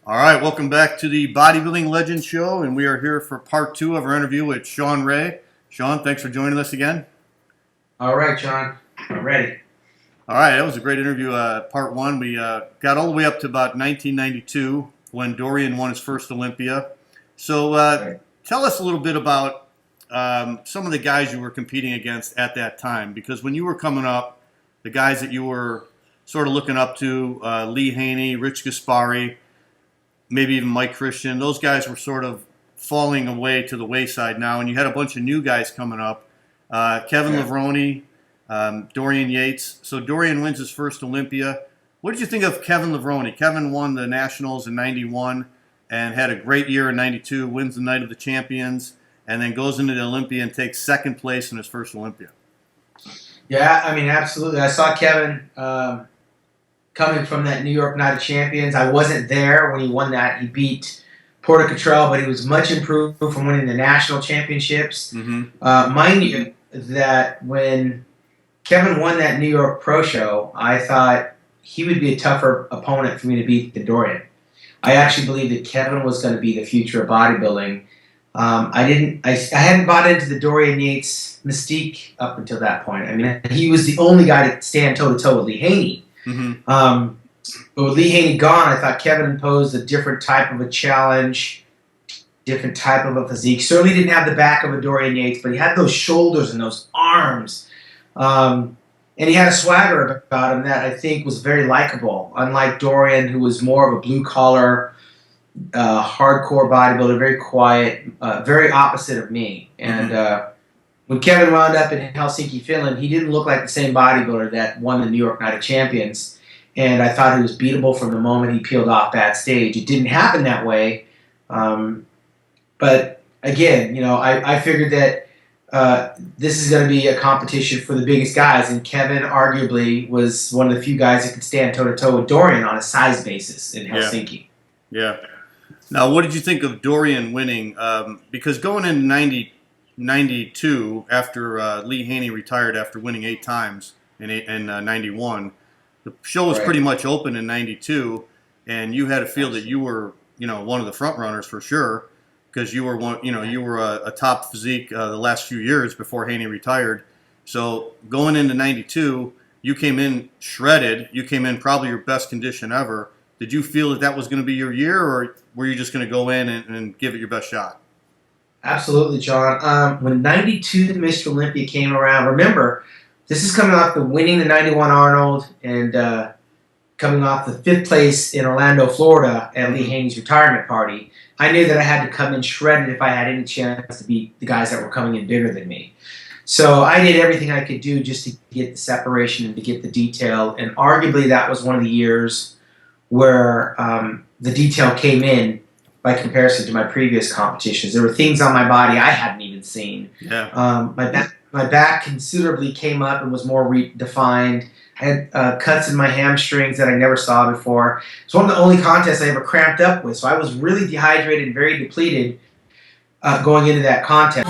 All right, welcome back to the Bodybuilding Legends Show, and we are here for part 2 of our interview with Shawn Ray. Shawn, thanks for joining us again. All right, John, I'm ready. All right, that was a great interview. Part 1, we got all the way up to about 1992 when Dorian won his first Olympia. So tell us a little bit about some of the guys you were competing against at that time, because when you were coming up, the guys that you were sort of looking up to, Lee Haney, Rich Gaspari, maybe even Mike Christian, those guys were sort of falling away to the wayside now, and you had a bunch of new guys coming up. Kevin Levrone, Dorian Yates. So Dorian wins his first Olympia. What did you think of Kevin Levrone? Kevin won the Nationals in 91 and had a great year in 92, wins the Night of the Champions, and then goes into the Olympia and takes second place in his first Olympia. Yeah, I mean, absolutely. I saw Kevin coming from that New York Night of Champions. I wasn't there when he won that. He beat Porter Cottrell, but he was much improved from winning the national championships. Mind you, that when Kevin won that New York Pro Show, I thought he would be a tougher opponent for me to beat than Dorian. I actually believed that Kevin was going to be the future of bodybuilding. I hadn't bought into the Dorian Yates mystique up until that point. I mean, he was the only guy to stand toe-to-toe with Lee Haney. But with Lee Haney gone, I thought Kevin imposed a different type of a challenge, different type of a physique. Certainly didn't have the back of a Dorian Yates, but he had those shoulders and those arms. And he had a swagger about him that I think was very likable, unlike Dorian, who was more of a blue-collar, hardcore bodybuilder, very quiet, very opposite of me. And when Kevin wound up in Helsinki, Finland, he didn't look like the same bodybuilder that won the New York Night of Champions. And I thought he was beatable from the moment he peeled off that stage. It didn't happen that way. But again, you know, I figured that this is going to be a competition for the biggest guys. And Kevin arguably was one of the few guys that could stand toe-to-toe with Dorian on a size basis in Helsinki. Yeah. Now, what did you think of Dorian winning? Because going into 92, after Lee Haney retired after winning 8 times in 91, the show was pretty much open in 92, and you had to feel that you were, you know, one of the front runners for sure, because you were one, you know, you were a top physique the last few years before Haney retired. So going into 92, you came in shredded. You came in probably your best condition ever. Did you feel that that was going to be your year, or were you just going to go in and give it your best shot? Absolutely, John. When 92 Mr. Olympia came around, remember, this is coming off the winning the 91 Arnold and coming off the 5th place in Orlando, Florida at Lee Haney's retirement party. I knew that I had to come in shredded if I had any chance to beat the guys that were coming in bigger than me. So I did everything I could do just to get the separation and to get the detail. And arguably that was one of the years where the detail came in by comparison to my previous competitions. There were things on my body I hadn't even seen. Yeah. My back considerably came up and was more defined. I had cuts in my hamstrings that I never saw before. It's one of the only contests I ever cramped up with, so I was really dehydrated and very depleted going into that contest.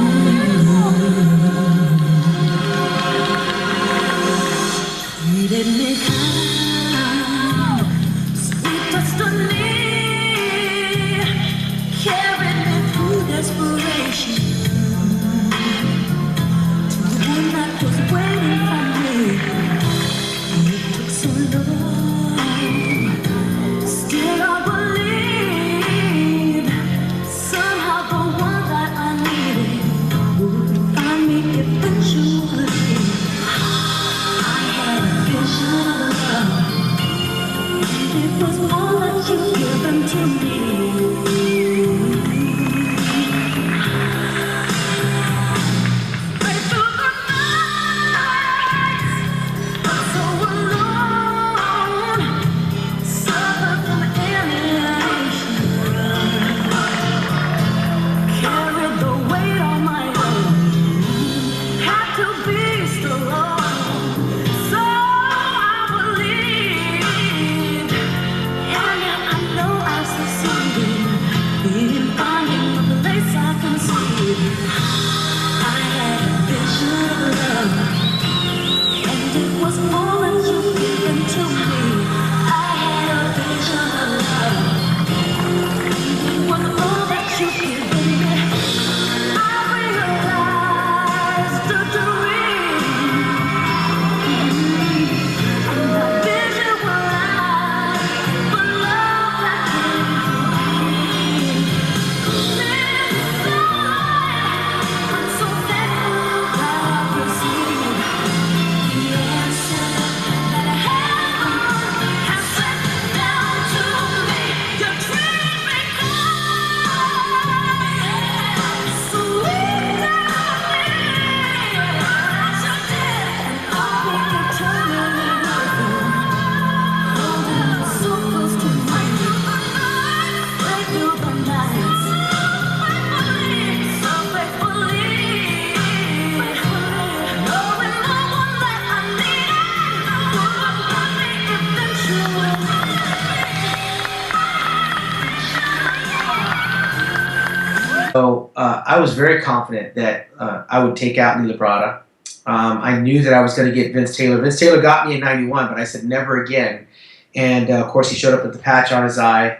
so I was very confident that I would take out Levrone. I knew that I was going to get Vince Taylor. Vince Taylor got me in 91, but I said never again. And, of course, he showed up with the patch on his eye.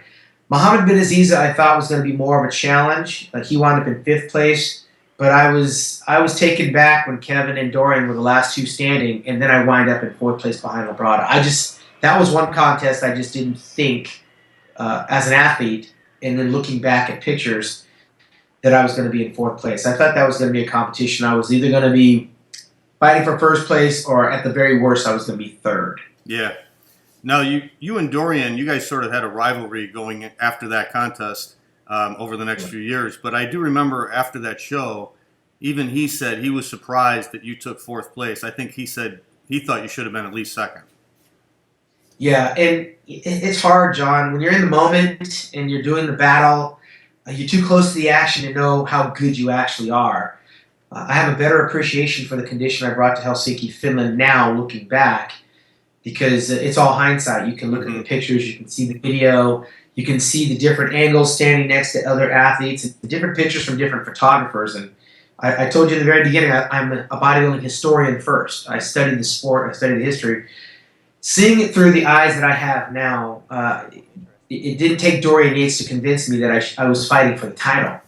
Muhammad bin Aziza I thought was going to be more of a challenge. He wound up in 5th place. But I was taken back when Kevin and Dorian were the last two standing, and then I wind up in 4th place behind Levrone. That was one contest I just didn't think as an athlete, and then looking back at pictures, that I was going to be in 4th place. I thought that was going to be a competition. I was either going to be fighting for 1st place, or at the very worst, I was going to be 3rd. Yeah. Now, you and Dorian, you guys sort of had a rivalry going after that contest over the next few years. But I do remember after that show, even he said he was surprised that you took 4th place. I think he said he thought you should have been at least 2nd. Yeah, and it's hard, John. When you're in the moment and you're doing the battle, you're too close to the action to know how good you actually are. I have a better appreciation for the condition I brought to Helsinki, Finland now, looking back, because it's all hindsight. You can look at the pictures, you can see the video, you can see the different angles standing next to other athletes, and the different pictures from different photographers. And I told you in the very beginning, I'm a bodybuilding historian first. I studied the sport, I studied the history. Seeing it through the eyes that I have now, it didn't take Dorian Yates to convince me that I was fighting for the title.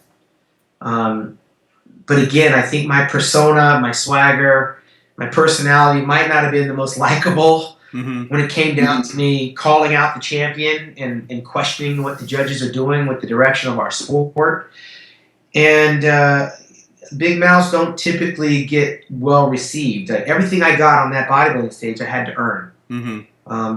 But again, I think my persona, my swagger, my personality might not have been the most likable when it came down to me calling out the champion and questioning what the judges are doing with the direction of our sport. And big mouths don't typically get well received. Everything I got on that bodybuilding stage, I had to earn.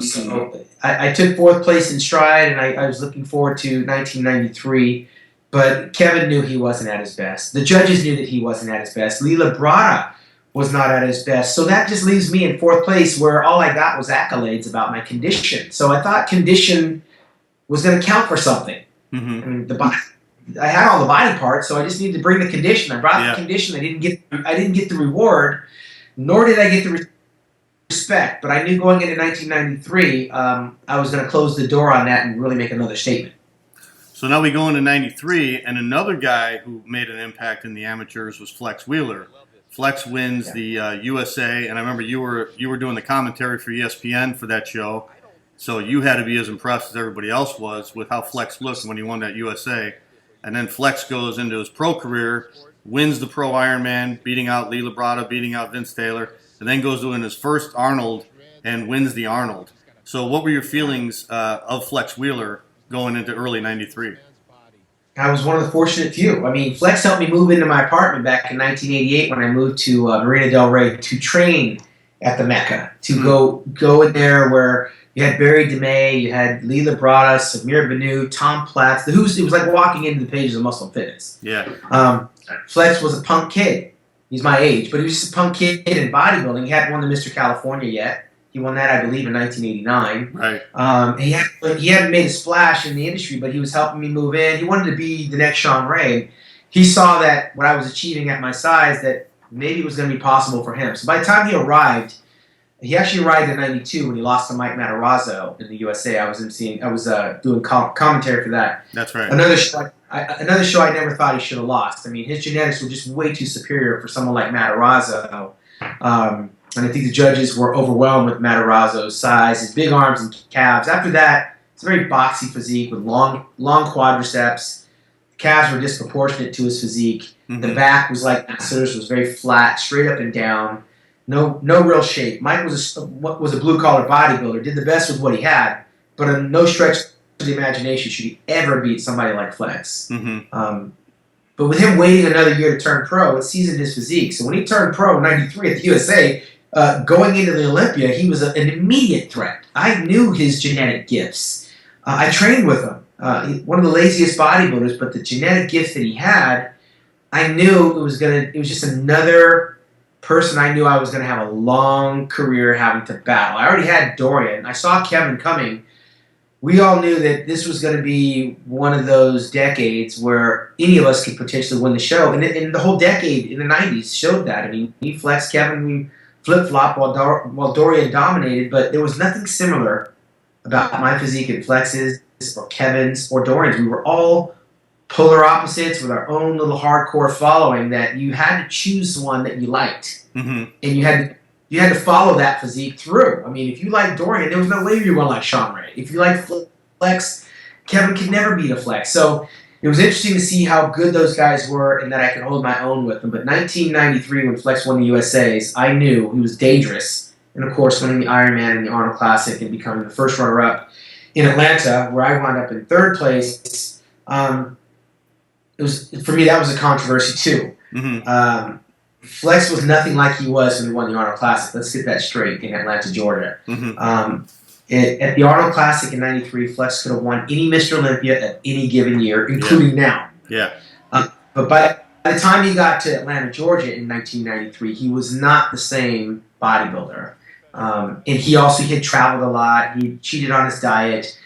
So I took 4th place in stride, and I was looking forward to 1993. But Kevin knew he wasn't at his best. The judges knew that he wasn't at his best. Levrone was not at his best. So that just leaves me in 4th place, where all I got was accolades about my condition. So I thought condition was going to count for something. I mean, I had all the body parts, so I just needed to bring the condition. I brought the condition. I didn't get the reward, nor did I get the respect. But I knew going into 1993, I was going to close the door on that and really make another statement. So now we go into 93, and another guy who made an impact in the amateurs was Flex Wheeler. Flex wins the USA, and I remember you were doing the commentary for ESPN for that show, so you had to be as impressed as everybody else was with how Flex looked when he won that USA. And then Flex goes into his pro career, wins the Pro Ironman, beating out Levrone, beating out Vince Taylor, and then goes to win his first Arnold and wins the Arnold. So what were your feelings of Flex Wheeler going into early 93? I was one of the fortunate few. I mean, Flex helped me move into my apartment back in 1988 when I moved to Marina Del Rey to train at the Mecca, to go in there where you had Barry DeMay, you had Levrone, Samir Banu, Tom Platz. It was like walking into the pages of Muscle Fitness. Yeah. Flex was a punk kid. He's my age, but he was just a punk kid in bodybuilding. He hadn't won the Mr. California yet. He won that, I believe, in 1989. Right. He hadn't made a splash in the industry, but he was helping me move in. He wanted to be the next Shawn Ray. He saw that what I was achieving at my size, that maybe it was going to be possible for him. So by the time he arrived, he actually arrived in 92 when he lost to Mike Matarazzo in the USA. I was doing commentary for that. That's right. Another show I never thought he should have lost. I mean, his genetics were just way too superior for someone like Matarazzo. And I think the judges were overwhelmed with Matarazzo's size, his big arms and calves. After that, it's a very boxy physique with long quadriceps. The calves were disproportionate to his physique. The back was like Nasser's, was very flat, straight up and down. No real shape. Mike was a blue-collar bodybuilder, did the best with what he had, but on no stretch of the imagination should he ever beat somebody like Flex. But with him waiting another year to turn pro, it seasoned his physique. So when he turned pro in 93 at the USA, going into the Olympia, he was an immediate threat. I knew his genetic gifts. I trained with him. One of the laziest bodybuilders, but the genetic gifts that he had, I knew it was just another person I knew I was going to have a long career having to battle. I already had Dorian. I saw Kevin coming. We all knew that this was going to be one of those decades where any of us could potentially win the show. And the whole decade in the 90s showed that. I mean, me, Flex, Kevin, we flip-flop while Dorian dominated, but there was nothing similar about my physique and Flex's or Kevin's or Dorian's. We were all polar opposites with our own little hardcore following, that you had to choose one that you liked, and you had to follow that physique through. I mean, if you liked Dorian, there was no way you were going to like Shawn Ray. If you liked Flex, Kevin could never beat a Flex. So it was interesting to see how good those guys were and that I could hold my own with them. But 1993, when Flex won the USA's, I knew he was dangerous. And, of course, winning the Ironman and the Arnold Classic and becoming the first runner-up in Atlanta, where I wound up in third place, it was, for me, that was a controversy, too. Flex was nothing like he was when he won the Arnold Classic. Let's get that straight in Atlanta, Georgia. At the Arnold Classic in '93, Flex could have won any Mr. Olympia at any given year, including now. But by the time he got to Atlanta, Georgia in 1993, he was not the same bodybuilder. And he had traveled a lot. He cheated on his diet.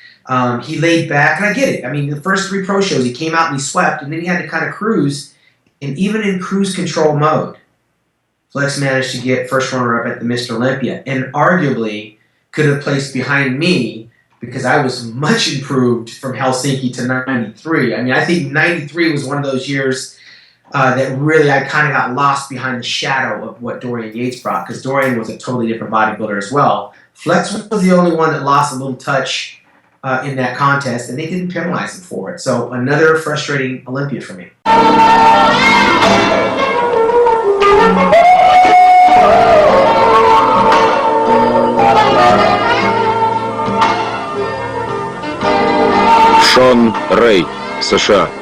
He laid back, and I get it. I mean, the first 3 pro shows, he came out and he swept, and then he had to kind of cruise. And even in cruise control mode, Flex managed to get first runner-up at the Mr. Olympia, and arguably could have placed behind me because I was much improved from Helsinki to '93. I mean, I think '93 was one of those years that really I kind of got lost behind the shadow of what Dorian Yates brought, because Dorian was a totally different bodybuilder as well. Flex was the only one that lost a little touch in that contest, and they didn't penalize him for it. So another frustrating Olympia for me. Shawn Ray, США.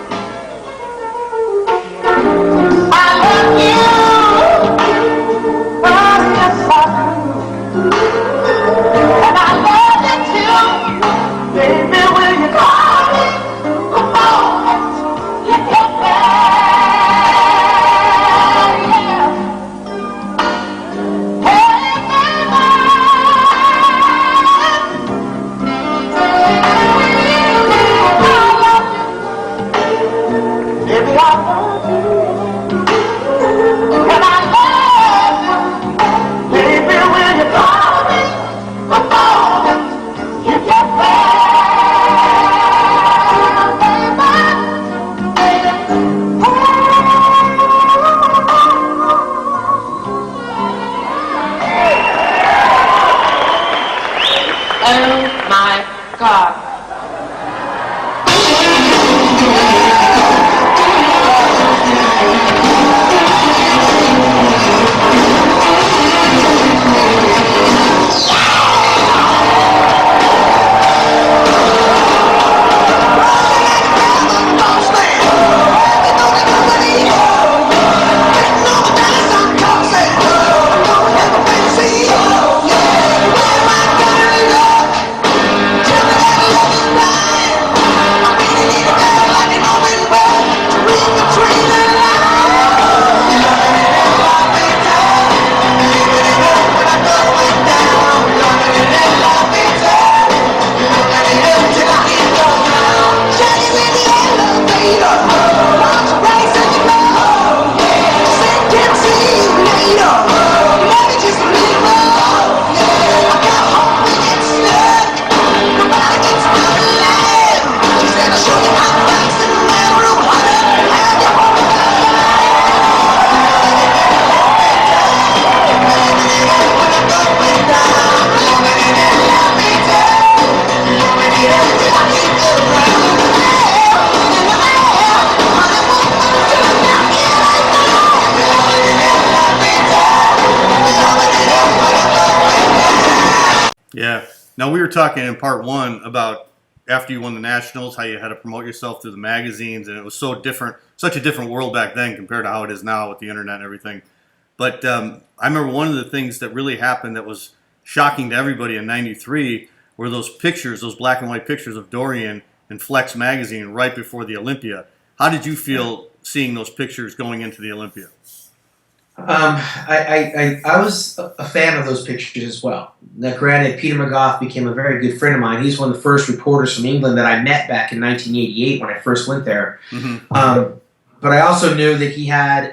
Now, we were talking in part 1 about after you won the nationals, how you had to promote yourself through the magazines, and it was so different, such a different world back then compared to how it is now with the internet and everything. But I remember one of the things that really happened that was shocking to everybody in '93 were those pictures, those black and white pictures of Dorian in Flex magazine right before the Olympia. How did you feel seeing those pictures going into the Olympia? I was a fan of those pictures as well. Now, granted, Peter McGough became a very good friend of mine. He's one of the first reporters from England that I met back in 1988 when I first went there. But I also knew that he had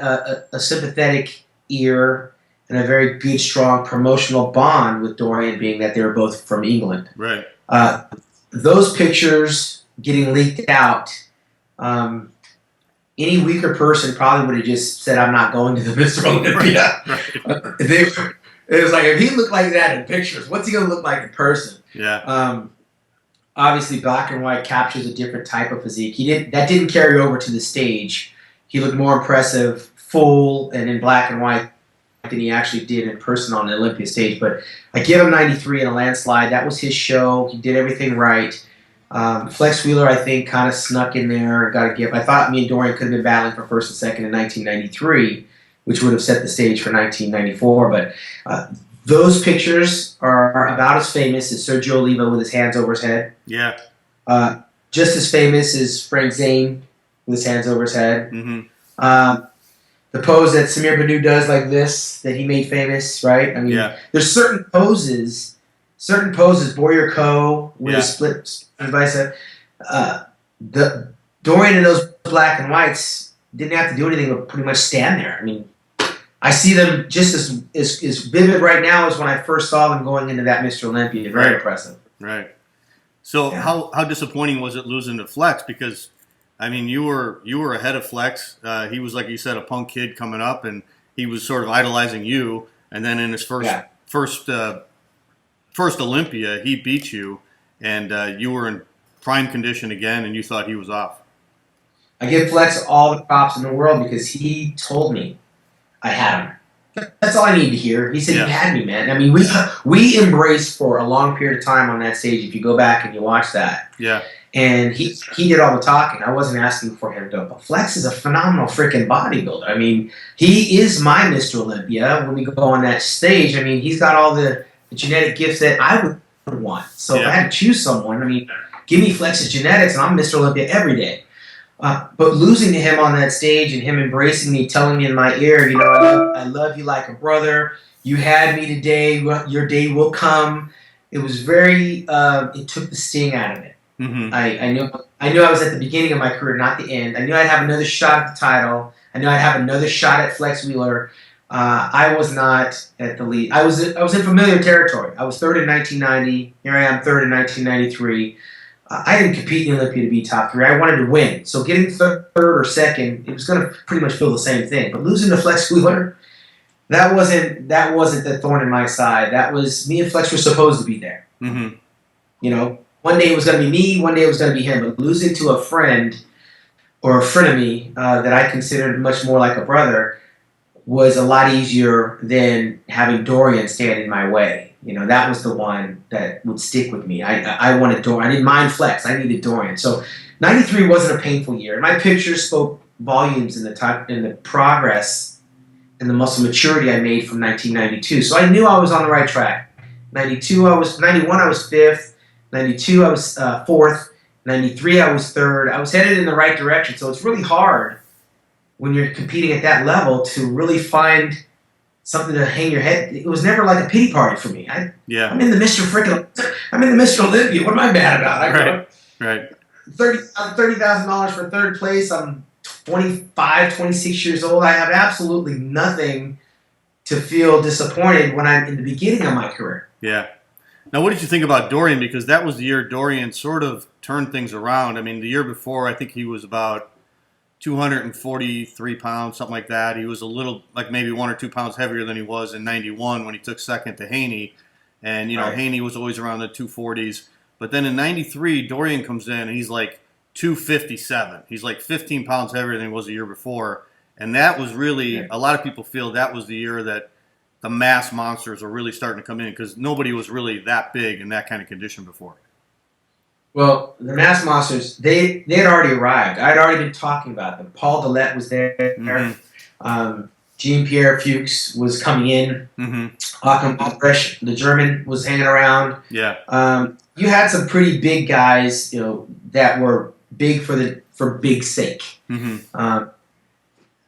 a sympathetic ear and a very good, strong promotional bond with Dorian, being that they were both from England. Right. Those pictures getting leaked out any weaker person probably would have just said, "I'm not going to the Mr. Olympia." Right. It was like, if he looked like that in pictures, what's he gonna look like in person? Yeah. Obviously, black and white captures a different type of physique. That didn't carry over to the stage. He looked more impressive, full, and in black and white than he actually did in person on the Olympia stage. But I give him 93 in a landslide. That was his show. He did everything right. Flex Wheeler, I think, kind of snuck in there. I thought me and Dorian could have been battling for first and second in 1993, which would have set the stage for 1994. But those pictures are about as famous as Sergio Oliva with his hands over his head. Yeah. Just as famous as Frank Zane with his hands over his head. Mm-hmm. The pose that Samir Banu does like this, that he made famous, right? I mean, there's certain poses, Boyer Co. with a split bicep. The Dorian and those black and whites didn't have to do anything but pretty much stand there. I mean, I see them just as vivid right now as when I first saw them going into that Mr. Olympia. Very impressive. Right. So how disappointing was it losing to Flex? Because I mean, you were ahead of Flex. He was, like you said, a punk kid coming up, and he was sort of idolizing you. And then in his first Olympia, he beat you, and you were in prime condition again, and you thought he was off. I give Flex all the props in the world because he told me I had him. That's all I need to hear. He said, "You had me, man." I mean, we embraced for a long period of time on that stage. If you go back and you watch that, and he did all the talking. I wasn't asking for him to. But Flex is a phenomenal freaking bodybuilder. I mean, he is my Mr. Olympia. When we go on that stage, I mean, he's got all the genetic gifts that I would want. So if I had to choose someone, I mean, give me Flex's genetics, and I'm Mr. Olympia every day. But losing to him on that stage and him embracing me, telling me in my ear, you know, I love you like a brother. You had me today. Your day will come. It was very. It took the sting out of it. Mm-hmm. I knew I was at the beginning of my career, not the end. I knew I'd have another shot at the title. I knew I'd have another shot at Flex Wheeler. I was not at the lead. I was in familiar territory. I was third in 1990. Here I am, third in 1993. I didn't compete in the Olympia to be top three. I wanted to win. So getting third or second, it was going to pretty much feel the same thing. But losing to Flex Wheeler, that wasn't the thorn in my side. That was me and Flex were supposed to be there. Mm-hmm. You know, one day it was going to be me, one day it was going to be him. But losing to a friend or a frenemy that I considered much more like a brother was a lot easier than having Dorian stand in my way. You know, that was the one that would stick with me. I wanted Dorian. I didn't mind Flex. I needed Dorian. So 93 wasn't a painful year. My pictures spoke volumes in the progress and the muscle maturity I made from 1992. So I knew I was on the right track. 91 I was 5th. 92 I was 4th. 93 I was 3rd. I was headed in the right direction. So it's really hard when you're competing at that level to really find something to hang your head. It was never like a pity party for me. I'm in the Mr. Olympia. What am I mad about? Right. $30,000 for third place. I'm 25, 26 years old. I have absolutely nothing to feel disappointed when I'm in the beginning of my career. Yeah. Now, what did you think about Dorian? Because that was the year Dorian sort of turned things around. I mean, the year before, I think he was about 243 pounds, something like that. He was a little, like maybe 1 or 2 pounds heavier than he was in 91 when he took second to Haney. And, you know, Haney was always around the 240s. But then in 93, Dorian comes in and he's like 257. He's like 15 pounds heavier than he was the year before. And that was really, a lot of people feel that was the year that the mass monsters were really starting to come in because nobody was really that big in that kind of condition before. Well, the mass monsters, they had already arrived. I had already been talking about them. Paul Dillette was there. Mm-hmm. Jean-Pierre Fuchs was coming in. Mm-hmm. Achim Albrecht, the German, was hanging around. Yeah. You had some pretty big guys, you know, that were big for big sake. Mm-hmm.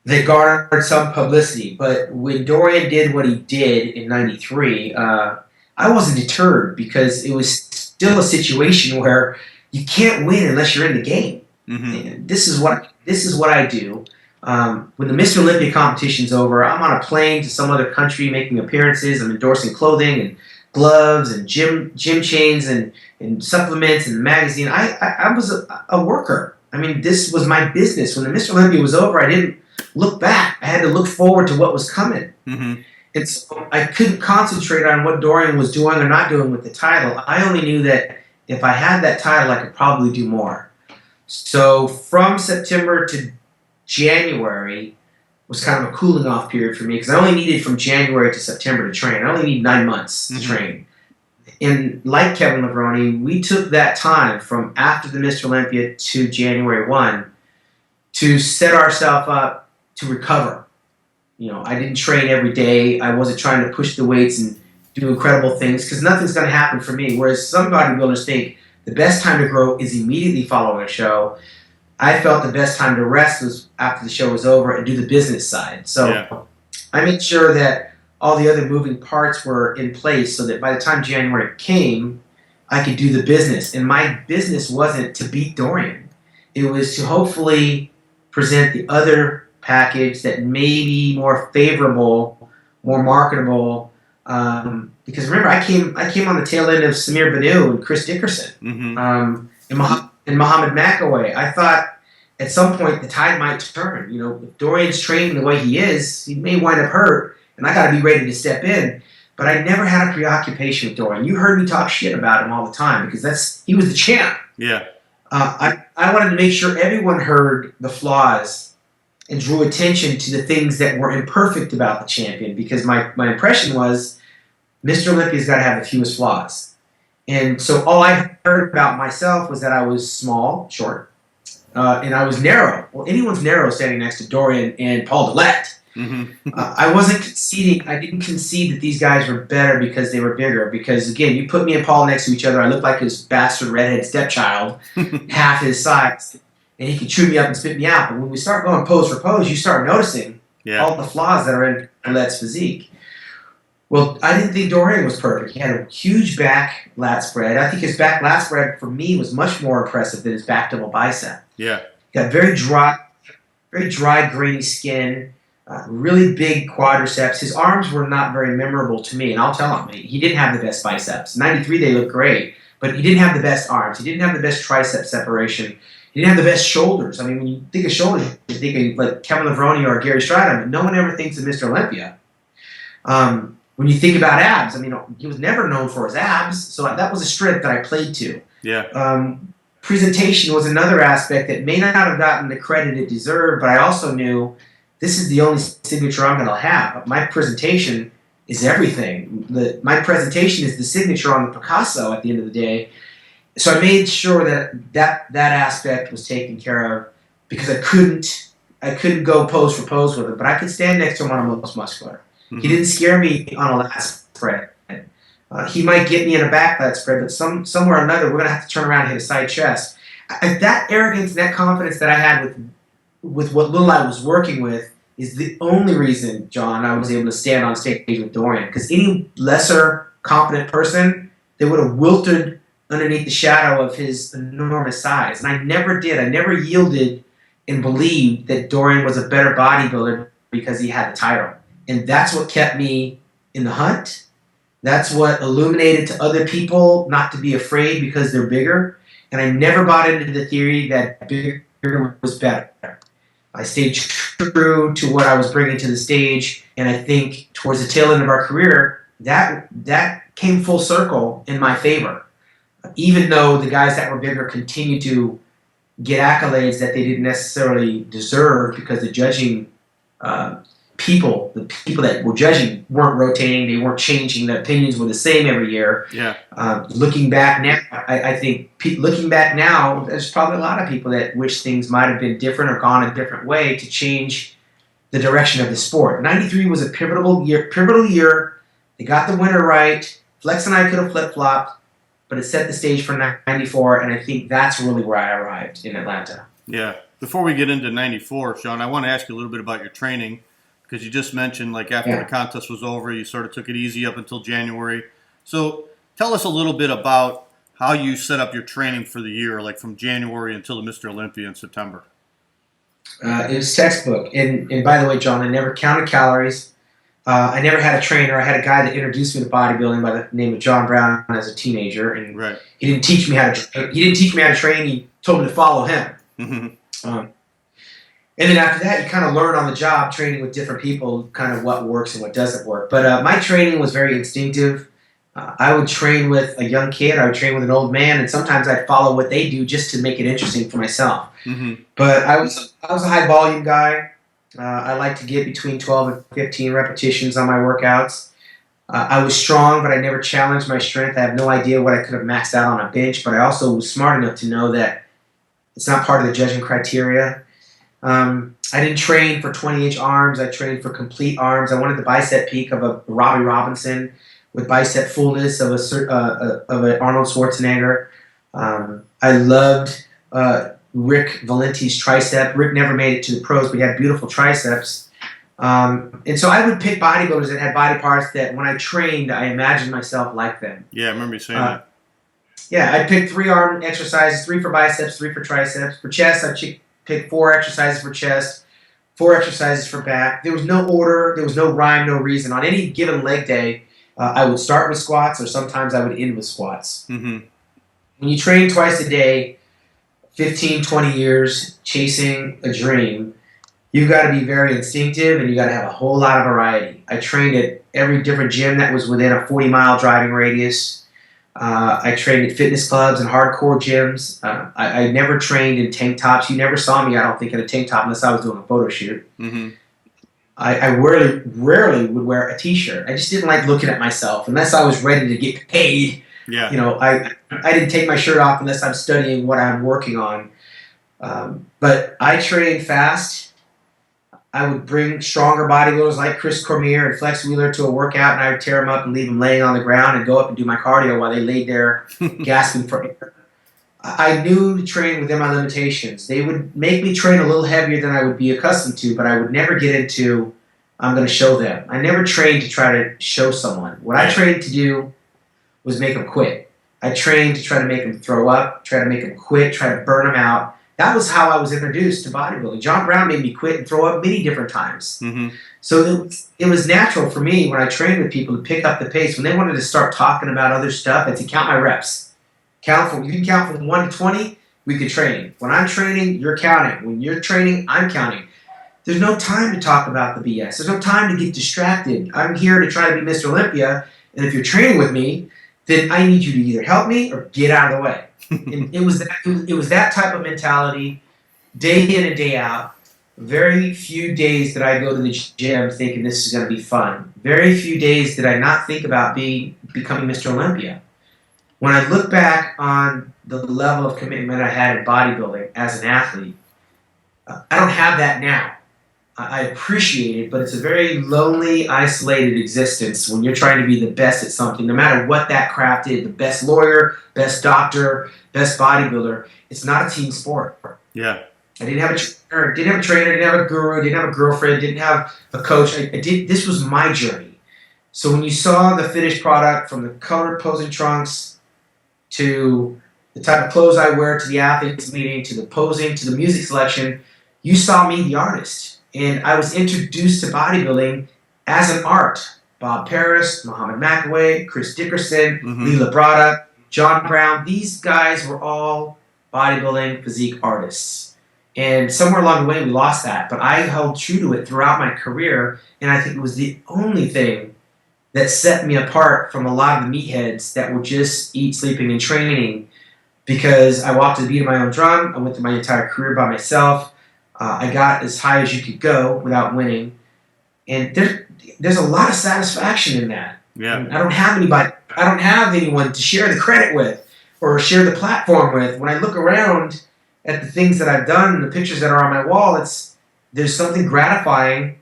They garnered some publicity. But when Dorian did what he did in 93, I wasn't deterred because it was still a situation where you can't win unless you're in the game. Mm-hmm. This is what I do. When the Mr. Olympia competition's over, I'm on a plane to some other country making appearances. I'm endorsing clothing and gloves and gym chains and supplements and magazine. I was a worker. I mean, this was my business. When the Mr. Olympia was over, I didn't look back. I had to look forward to what was coming. Mm-hmm. And so I couldn't concentrate on what Dorian was doing or not doing with the title. I only knew that if I had that title, I could probably do more. So from September to January was kind of a cooling off period for me because I only needed from January to September to train. I only need 9 months to train. And like Kevin Levrone, we took that time from after the Mr. Olympia to January 1 to set ourselves up to recover. You know, I didn't train every day. I wasn't trying to push the weights and do incredible things because nothing's going to happen for me. Whereas some bodybuilders think the best time to grow is immediately following a show. I felt the best time to rest was after the show was over and do the business side. So I made sure that all the other moving parts were in place so that by the time January came, I could do the business. And my business wasn't to beat Dorian. It was to hopefully present the other package that may be more favorable, more marketable. Because remember, I came on the tail end of Samir Banu and Chris Dickerson and Muhammad McAway. I thought at some point the tide might turn. You know, if Dorian's training the way he is, he may wind up hurt, and I got to be ready to step in. But I never had a preoccupation with Dorian. You heard me talk shit about him all the time because he was the champ. Yeah. I wanted to make sure everyone heard the flaws and drew attention to the things that were imperfect about the champion because my impression was Mr. Olympia's got to have the fewest flaws. And so all I heard about myself was that I was small, short, and I was narrow. Well, anyone's narrow standing next to Dorian and Paul Dillette. I wasn't conceding. I didn't concede that these guys were better because they were bigger. Because, again, you put me and Paul next to each other, I looked like his bastard redhead stepchild, half his size. And he could chew me up and spit me out. But when we start going pose for pose, you start noticing all the flaws that are in Dillette's physique. Well, I didn't think Dorian was perfect. He had a huge back lat spread. I think his back lat spread for me was much more impressive than his back double bicep. Yeah. He got very dry, grainy skin, really big quadriceps. His arms were not very memorable to me, and I'll tell him, he didn't have the best biceps. 93, they looked great, but he didn't have the best arms. He didn't have the best tricep separation. He didn't have the best shoulders. I mean, when you think of shoulders, you think of like Kevin Levrone or Gary Stridham, but no one ever thinks of Mr. Olympia. When you think about abs, I mean, he was never known for his abs, so that was a strength that I played to. Yeah. Presentation was another aspect that may not have gotten the credit it deserved, but I also knew this is the only signature I'm going to have. My presentation is everything. My presentation is the signature on the Picasso at the end of the day. So I made sure that aspect was taken care of because I couldn't go pose for pose with him, but I could stand next to him on a most muscular. He didn't scare me on a lat spread. He might get me in a back lat spread, but somewhere or another, we're going to have to turn around and hit a side chest. That arrogance and that confidence that I had with what little I was working with is the only reason, John, I was able to stand on stage with Dorian. Because any lesser competent person, they would have wilted underneath the shadow of his enormous size. And I never did. I never yielded and believed that Dorian was a better bodybuilder because he had the title. And that's what kept me in the hunt. That's what illuminated to other people not to be afraid because they're bigger. And I never bought into the theory that bigger was better. I stayed true to what I was bringing to the stage. And I think towards the tail end of our career, that came full circle in my favor. Even though the guys that were bigger continued to get accolades that they didn't necessarily deserve because the judging the people that were judging weren't rotating, they weren't changing, the opinions were the same every year. Yeah. Looking back now, I think looking back now, there's probably a lot of people that wish things might have been different or gone a different way to change the direction of the sport. 93 was a pivotal year. They got the winner right. Flex and I could have flip-flopped, but it set the stage for 94, and I think that's really where I arrived in Atlanta. Yeah. Before we get into 94, Shawn, I want to ask you a little bit about your training because you just mentioned like after the contest was over, you sort of took it easy up until January. So tell us a little bit about how you set up your training for the year, like from January until the Mr. Olympia in September. It was textbook. And by the way, John, I never counted calories. I never had a trainer. I had a guy that introduced me to bodybuilding by the name of John Brown as a teenager, and he didn't teach me how to. He didn't teach me how to train. He told me to follow him. Mm-hmm. And then after that, you kind of learn on the job, training with different people, kind of what works and what doesn't work. But my training was very instinctive. I would train with a young kid, I would train with an old man, and sometimes I'd follow what they do just to make it interesting for myself. Mm-hmm. But I was a high volume guy. I like to get between 12 and 15 repetitions on my workouts. I was strong, but I never challenged my strength. I have no idea what I could have maxed out on a bench, but I also was smart enough to know that it's not part of the judging criteria. I didn't train for 20-inch arms. I trained for complete arms. I wanted the bicep peak of a Robbie Robinson with bicep fullness of an Arnold Schwarzenegger. I loved Rick Valenti's tricep. Rick never made it to the pros, but he had beautiful triceps. And so I would pick bodybuilders that had body parts that when I trained, I imagined myself like them. Yeah, I remember you saying that. Yeah, I'd pick 3 arm exercises, 3 for biceps, 3 for triceps. For chest, I'd pick 4 exercises for chest, 4 exercises for back. There was no order, there was no rhyme, no reason. On any given leg day, I would start with squats, or sometimes I would end with squats. Mm-hmm. When you train twice a day, 15, 20 years, chasing a dream, you've got to be very instinctive, and you got to have a whole lot of variety. I trained at every different gym that was within a 40-mile driving radius. I trained at fitness clubs and hardcore gyms. I never trained in tank tops. You never saw me, I don't think, in a tank top unless I was doing a photo shoot. Mm-hmm. I rarely would wear a T-shirt. I just didn't like looking at myself unless I was ready to get paid. Yeah. You know, I didn't take my shirt off unless I'm studying what I'm working on. But I trained fast. I would bring stronger bodybuilders like Chris Cormier and Flex Wheeler to a workout, and I would tear them up and leave them laying on the ground and go up and do my cardio while they laid there gasping for air. I knew to train within my limitations. They would make me train a little heavier than I would be accustomed to, but I would never get into, I'm going to show them. I never trained to try to show someone. What I trained to do was make them quit. I trained to try to make them throw up, try to make them quit, try to burn them out. That was how I was introduced to bodybuilding. John Brown made me quit and throw up many different times. Mm-hmm. So it was natural for me when I trained with people to pick up the pace. When they wanted to start talking about other stuff, I'd say, count my reps. You can count from 1 to 20, we could train. When I'm training, you're counting. When you're training, I'm counting. There's no time to talk about the BS. There's no time to get distracted. I'm here to try to be Mr. Olympia, and if you're training with me, then I need you to either help me or get out of the way. And it was that type of mentality, day in and day out. Very few days did I go to the gym thinking this is going to be fun. Very few days did I not think about becoming Mr. Olympia. When I look back on the level of commitment I had in bodybuilding as an athlete, I don't have that now. I appreciate it, but it's a very lonely, isolated existence when you're trying to be the best at something, no matter what that craft is, the best lawyer, best doctor, best bodybuilder. It's not a team sport. Yeah. I didn't have a trainer, didn't have a guru, didn't have a girlfriend, didn't have a coach. This was my journey. So when you saw the finished product, from the colored posing trunks to the type of clothes I wear to the athletes meeting, to the posing, to the music selection, you saw me, the artist. And I was introduced to bodybuilding as an art. Bob Paris, Muhammad McAway, Chris Dickerson, Lee Labrada, John Brown. These guys were all bodybuilding physique artists. And somewhere along the way, we lost that. But I held true to it throughout my career, and I think it was the only thing that set me apart from a lot of the meatheads that would just eat, sleeping, and training, because I walked to the beat of my own drum. I went through my entire career by myself. I got as high as you could go without winning. And there's a lot of satisfaction in that. Yeah. And I don't have anyone to share the credit with or share the platform with. When I look around at the things that I've done and the pictures that are on my wall, there's something gratifying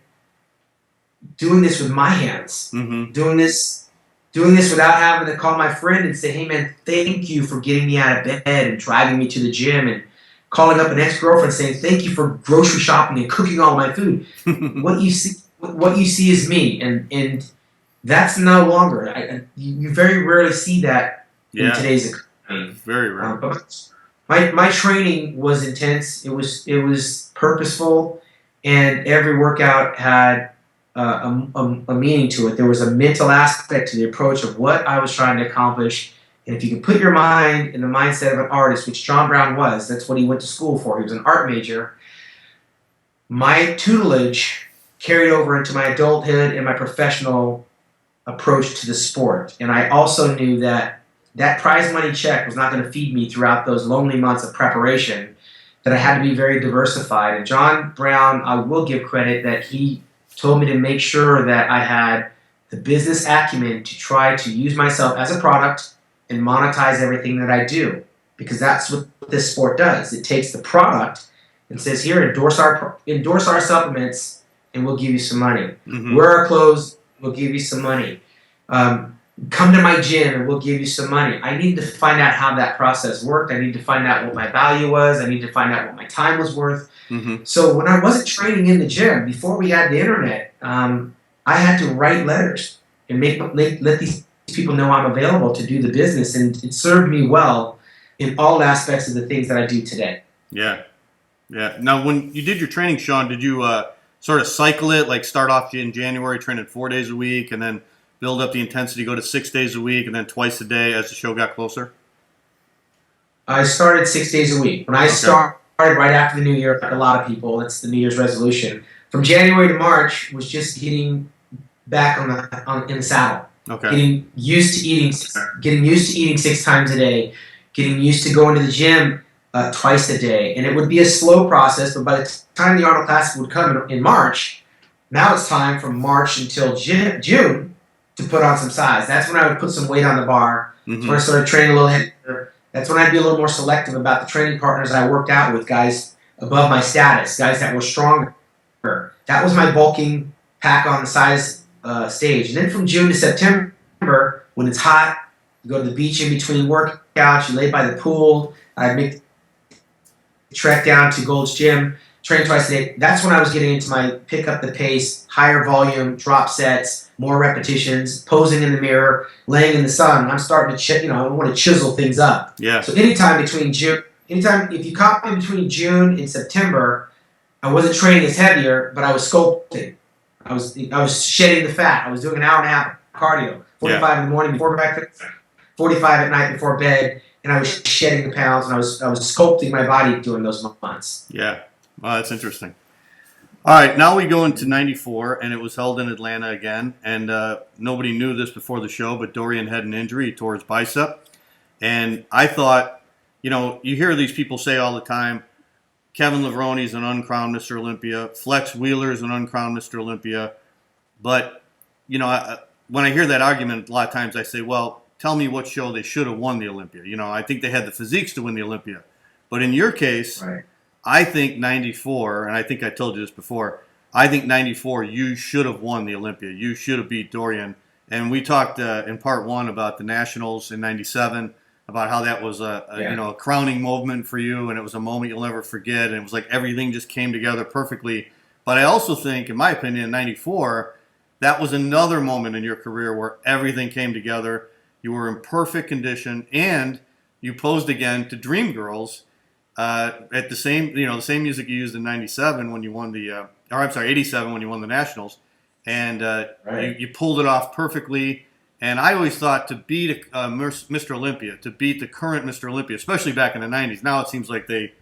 doing this with my hands. Mm-hmm. Doing this without having to call my friend and say, hey man, thank you for getting me out of bed and driving me to the gym, and calling up an ex-girlfriend saying, thank you for grocery shopping and cooking all my food. What you see is me, and that's no longer. You very rarely see that in today's economy. Very rare. But my training was intense. It was purposeful, and every workout had a meaning to it. There was a mental aspect to the approach of what I was trying to accomplish, And if you can put your mind in the mindset of an artist, which John Brown was, that's what he went to school for. He was an art major. My tutelage carried over into my adulthood and my professional approach to the sport. And I also knew that that prize money check was not going to feed me throughout those lonely months of preparation, that I had to be very diversified. And John Brown, I will give credit that he told me to make sure that I had the business acumen to try to use myself as a product and monetize everything that I do, because that's what this sport does. It takes the product and says, here, endorse our supplements and we'll give you some money. Mm-hmm. Wear our clothes, we'll give you some money. Come to my gym and we'll give you some money. I need to find out how that process worked. I need to find out what my value was. I need to find out what my time was worth. Mm-hmm. So when I wasn't training in the gym, before we had the internet, I had to write letters and let these people know I'm available to do the business, and it served me well in all aspects of the things that I do today. Yeah. Now, when you did your training, Shawn, did you sort of cycle it, like start off in January training 4 days a week, and then build up the intensity, go to 6 days a week, and then twice a day as the show got closer? I started 6 days a week. When I started right after the New Year, like a lot of people, that's the New Year's resolution. From January to March was just getting back in the saddle. Okay. Getting used to eating 6 times a day, getting used to going to the gym twice a day. And it would be a slow process, but by the time the Arnold Classic would come in March, now it's time from March until June to put on some size. That's when I would put some weight on the bar. Mm-hmm. That's when I started training a little heavier. That's when I'd be a little more selective about the training partners I worked out with, guys above my status, guys that were stronger. That was my bulking pack on the size stage. And then from June to September, when it's hot, you go to the beach in between workouts, you lay by the pool, I'd make the trek down to Gold's Gym, train twice a day. That's when I was getting into my pick up the pace, higher volume, drop sets, more repetitions, posing in the mirror, laying in the sun. I'm starting to, I want to chisel things up. Yeah. So anytime if you caught me between June and September, I wasn't training as heavier, but I was sculpting. I was shedding the fat. I was doing an hour and a half cardio, 45 in the morning before breakfast, 45 at night before bed, and I was shedding the pounds, and I was sculpting my body during those months. Yeah. Wow, that's interesting. All right, now we go into 94, and it was held in Atlanta again, and nobody knew this before the show, but Dorian had an injury. He tore his bicep, and I thought, you hear these people say all the time, Kevin Levrone is an uncrowned Mr. Olympia, Flex Wheeler is an uncrowned Mr. Olympia, but, when I hear that argument, a lot of times I say, well, tell me what show they should have won the Olympia. I think they had the physiques to win the Olympia, but in your case, right. I think 94, and I think I told you this before, I think 94, you should have won the Olympia. You should have beat Dorian. And we talked in part 1 about the Nationals in 97, about how that was a crowning moment for you, and it was a moment you'll never forget, and it was like everything just came together perfectly. But I also think, in my opinion, in 94, that was another moment in your career where everything came together. You were in perfect condition, and you posed again to Dream Girls, at the same music you used in 97 when you won 87 when you won the Nationals, and you pulled it off perfectly. And I always thought to beat Mr. Olympia, to beat the current Mr. Olympia, especially back in the 90s. Now it seems like they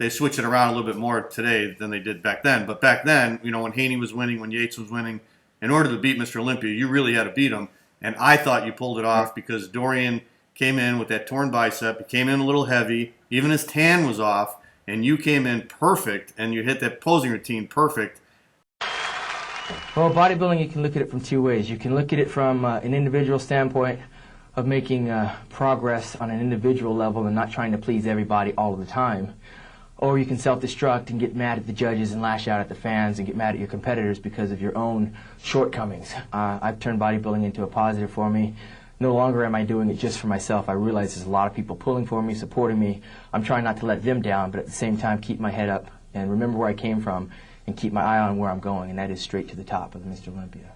switch it around a little bit more today than they did back then. But back then, when Haney was winning, when Yates was winning, in order to beat Mr. Olympia, you really had to beat him. And I thought you pulled it off because Dorian came in with that torn bicep. He came in a little heavy. Even his tan was off. And you came in perfect, and you hit that posing routine perfect. Well, bodybuilding, you can look at it from two ways. You can look at it from an individual standpoint of making progress on an individual level and not trying to please everybody all of the time. Or you can self-destruct and get mad at the judges and lash out at the fans and get mad at your competitors because of your own shortcomings. I've turned bodybuilding into a positive for me. No longer am I doing it just for myself. I realize there's a lot of people pulling for me, supporting me. I'm trying not to let them down, but at the same time keep my head up and remember where I came from and keep my eye on where I'm going, and that is straight to the top of Mr. Olympia.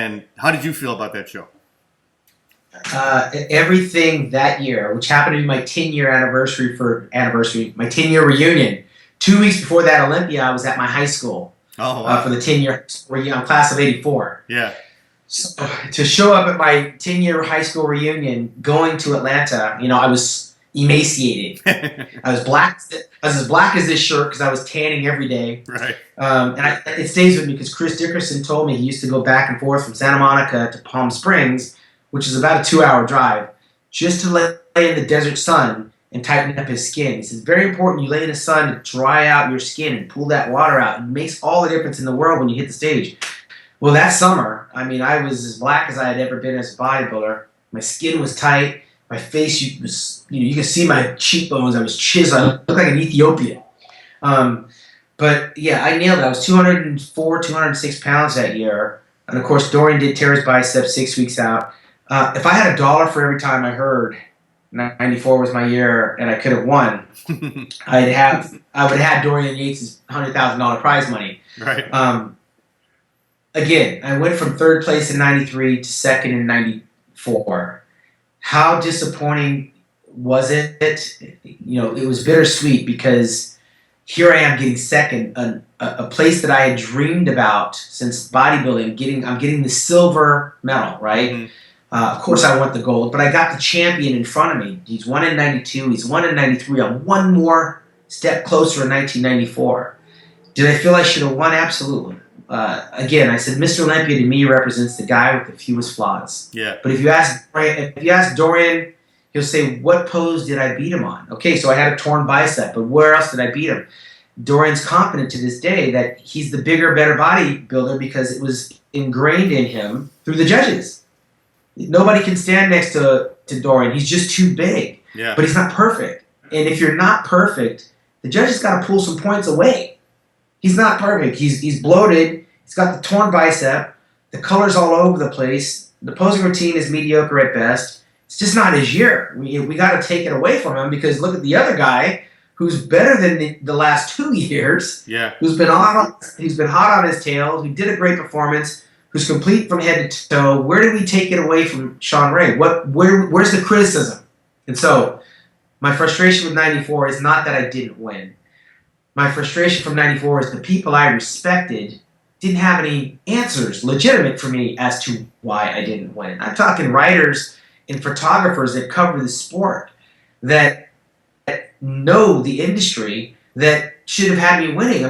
And how did you feel about that show? Everything that year, which happened to be my 10-year my 10-year reunion. 2 weeks before that Olympia, I was at my high school for the 10-year reunion. I'm class of 84. Yeah. So to show up at my 10-year high school reunion, going to Atlanta, I was emaciated. I was black. I was as black as this shirt because I was tanning every day. Right. It stays with me because Chris Dickerson told me he used to go back and forth from Santa Monica to Palm Springs, which is about a 2-hour drive, just to lay in the desert sun and tighten up his skin. He says, very important you lay in the sun to dry out your skin and pull that water out. It makes all the difference in the world when you hit the stage. Well, that summer, I was as black as I had ever been as a bodybuilder. My skin was tight. My face was, you can see my cheekbones. I was chiseled. I looked like an Ethiopian. But yeah, I nailed it. I was 204, 206 pounds that year. And of course, Dorian did tear his biceps 6 weeks out. If I had $1 for every time I heard 94 was my year and I could have won, I would have had Dorian Yates' $100,000 prize money. Right. Again, I went from third place in 93 to second in 94. How disappointing was it? It was bittersweet because here I am getting second, a place that I had dreamed about since bodybuilding. I'm getting the silver medal, right? Mm-hmm. Of course, I want the gold, but I got the champion in front of me. He's won in 92. He's won in 93. I'm one more step closer in 1994. Did I feel I should have won? Absolutely. Again, I said Mr. Olympia to me represents the guy with the fewest flaws. Yeah. But if you ask Dorian, he'll say, what pose did I beat him on? Okay, so I had a torn bicep, but where else did I beat him? Dorian's confident to this day that he's the bigger, better bodybuilder because it was ingrained in him through the judges. Nobody can stand next to Dorian. He's just too big. Yeah. But he's not perfect. And if you're not perfect, the judges got to pull some points away. He's not perfect. He's bloated. He's got the torn bicep. The color's all over the place. The posing routine is mediocre at best. It's just not his year. We got to take it away from him because look at the other guy who's better than the last 2 years. Yeah. Who's been hot on his tail. Who did a great performance. Who's complete from head to toe. Where do we take it away from Shawn Ray? Where's the criticism? And so my frustration with 94 is not that I didn't win. My frustration from 94 is the people I respected didn't have any answers legitimate for me as to why I didn't win. I'm talking writers and photographers that cover the sport that know the industry that should have had me winning.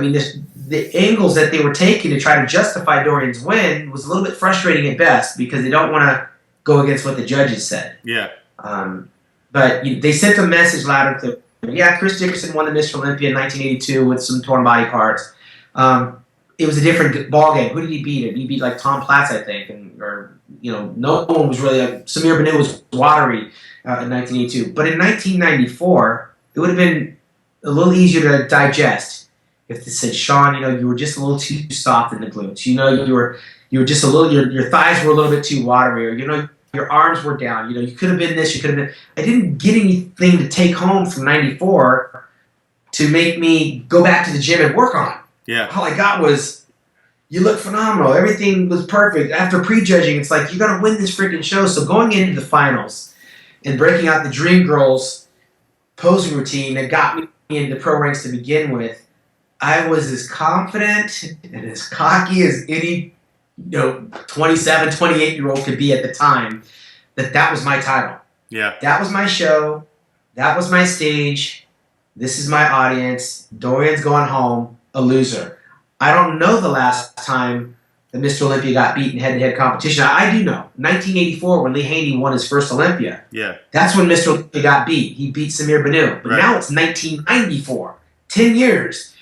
The angles that they were taking to try to justify Dorian's win was a little bit frustrating at best because they don't want to go against what the judges said. Yeah. But they sent a message loud and clear. Yeah, Chris Dickerson won the Mr. Olympia in 1982 with some torn body parts. It was a different ballgame. Who did he beat? He beat like Tom Platz, I think, no one was really Samir Banu was watery in 1982. But in 1994, it would have been a little easier to digest if they said, Shawn, you were just a little too soft in the glutes. You were just a little. Your thighs were a little bit too watery, or your arms were down. You could have been this. You could have been. I didn't get anything to take home from 94 to make me go back to the gym and work on. Yeah. All I got was, you look phenomenal. Everything was perfect. After prejudging, it's like, you got to win this freaking show. So going into the finals and breaking out the Dream Girls posing routine that got me into pro ranks to begin with, I was as confident and as cocky as any 27, 28-year-old could be at the time that was my title. Yeah. That was my show. That was my stage. This is my audience. Dorian's going home a loser. I don't know the last time that Mr. Olympia got beat in head-to-head competition. I do know. 1984 when Lee Haney won his first Olympia. Yeah. That's when Mr. Olympia got beat. He beat Samir Banu. But now it's 1994. 10 years.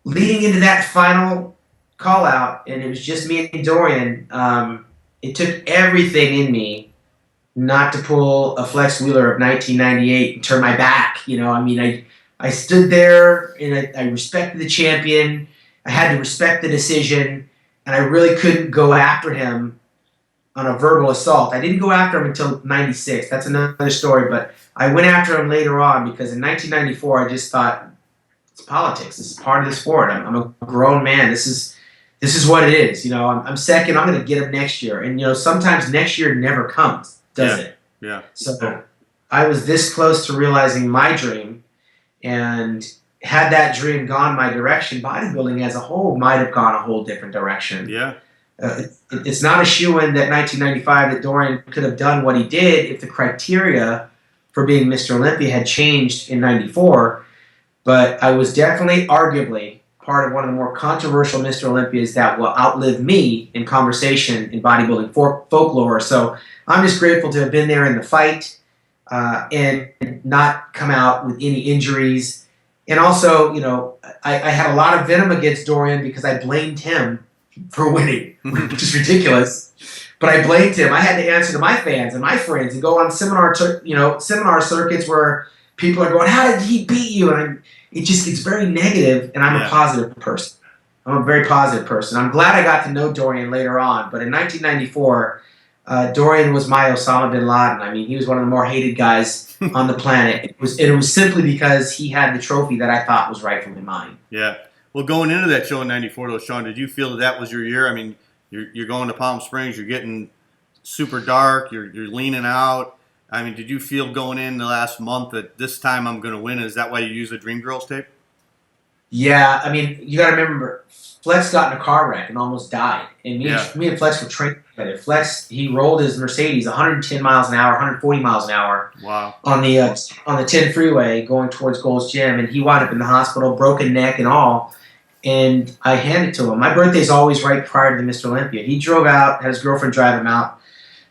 Leading into that final call-out, and it was just me and Dorian, it took everything in me not to pull a Flex Wheeler of 1998 and turn my back. I stood there, and I respected the champion. I had to respect the decision, and I really couldn't go after him on a verbal assault. I didn't go after him until 96. That's another story, but I went after him later on because in 1994 I just thought, it's politics. This is part of the sport. I'm a grown man. This this is what it is. You know, I'm second. I'm going to get him next year. And, you know, sometimes next year never comes, does it? Yeah. So I was this close to realizing my dream. And had that dream gone my direction, bodybuilding as a whole might have gone a whole different direction. Yeah. It's not a shoo-in that 1995 that Dorian could have done what he did if the criteria for being Mr. Olympia had changed in 94. But I was definitely, arguably, part of one of the more controversial Mr. Olympias that will outlive me in conversation in bodybuilding folklore. So I'm just grateful to have been there in the fight and not come out with any injuries. And also, you know, I had a lot of venom against Dorian because I blamed him for winning, which is ridiculous. But I blamed him. I had to answer to my fans and my friends and go on seminar circuits where people are going, "How did he beat you?" And it just gets very negative, and I'm a positive person. I'm a very positive person. I'm glad I got to know Dorian later on. But in 1994, Dorian was my Osama bin Laden. I mean, he was one of the more hated guys on the planet. It was simply because he had the trophy that I thought was rightfully mine. Yeah. Well, going into that show in '94, though, Shawn, did you feel that was your year? I mean, you're going to Palm Springs, you're getting super dark, you're leaning out. I mean, did you feel going in the last month that this time I'm going to win? Is that why you use the Dream Girls tape? Yeah, I mean, you got to remember, Flex got in a car wreck and almost died. And me and Flex were training together. Flex, he rolled his Mercedes 110 miles an hour, 140 miles an hour. Wow. On the 10 freeway going towards Gold's Gym, and he wound up in the hospital, broken neck and all. And I handed it to him. My birthday's always right prior to the Mr. Olympia. He drove out, had his girlfriend drive him out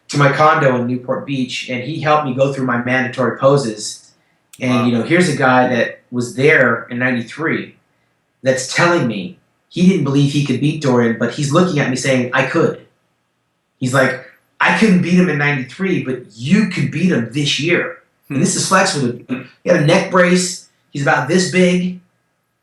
to my condo in Newport Beach, and he helped me go through my mandatory poses. And, you know, here's a guy that was there in 93 that's telling me he didn't believe he could beat Dorian, but he's looking at me saying, I could. He's like, I couldn't beat him in 93, but you could beat him this year. And this is Flex he had a neck brace. He's about this big,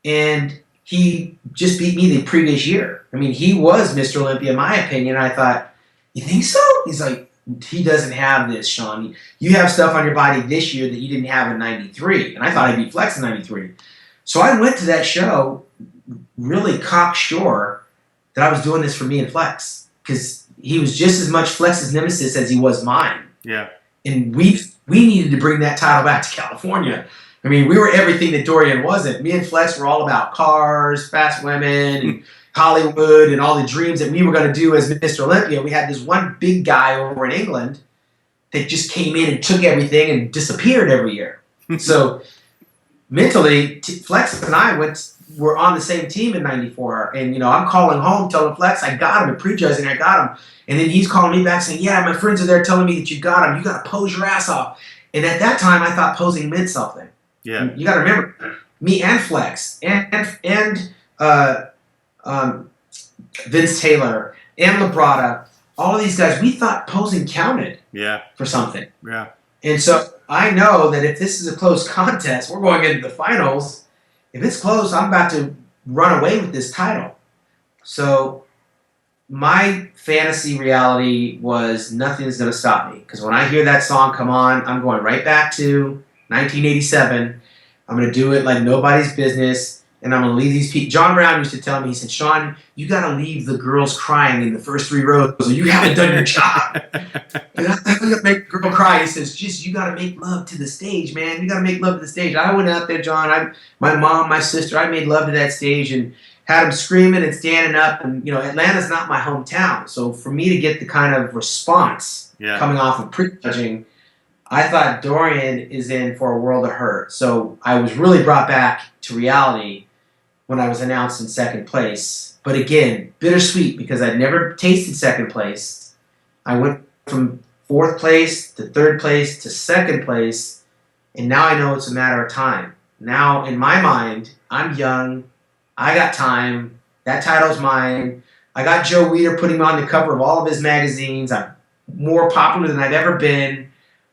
and he just beat me the previous year. I mean, he was Mr. Olympia, in my opinion. I thought, you think so? He's like, he doesn't have this, Shawn. You have stuff on your body this year that you didn't have in 93. And I thought I'd beat Flex in 93. So I went to that show really cocksure that I was doing this for me and Flex, because he was just as much Flex's nemesis as he was mine. Yeah. And we needed to bring that title back to California. I mean, we were everything that Dorian wasn't. Me and Flex were all about cars, fast women, and Hollywood, and all the dreams that we were going to do as Mr. Olympia. We had this one big guy over in England that just came in and took everything and disappeared every year. So mentally, Flex and I were on the same team in 94. And, you know, I'm calling home telling Flex I got him and prejudging I got him. And then he's calling me back saying, yeah, my friends are there telling me that you got him. You got to pose your ass off. And at that time, I thought posing meant something. Yeah. You got to remember, me and Flex and Vince Taylor and Labrada, all of these guys, we thought posing counted for something. Yeah. And so I know that if this is a close contest, we're going into the finals. If it's close, I'm about to run away with this title. So my fantasy reality was nothing's going to stop me. Because when I hear that song come on, I'm going right back to 1987. I'm going to do it like nobody's business. And I'm going to leave these people. John Brown used to tell me, he said, Shawn, you got to leave the girls crying in the first 3 rows or you haven't done your job. And I'm going to make a girl cry. He says, you got to make love to the stage, man. You got to make love to the stage. I went out there, John. My mom, my sister, I made love to that stage and had them screaming and standing up. And, you know, Atlanta's not my hometown. So for me to get the kind of response coming off of prejudging, I thought Dorian is in for a world of hurt. So I was really brought back to reality when I was announced in second place. But again, bittersweet because I'd never tasted second place. I went from 4th place to 3rd place to 2nd place, and now I know it's a matter of time. Now, in my mind, I'm young. I got time. That title's mine. I got Joe Weider putting me on the cover of all of his magazines. I'm more popular than I've ever been.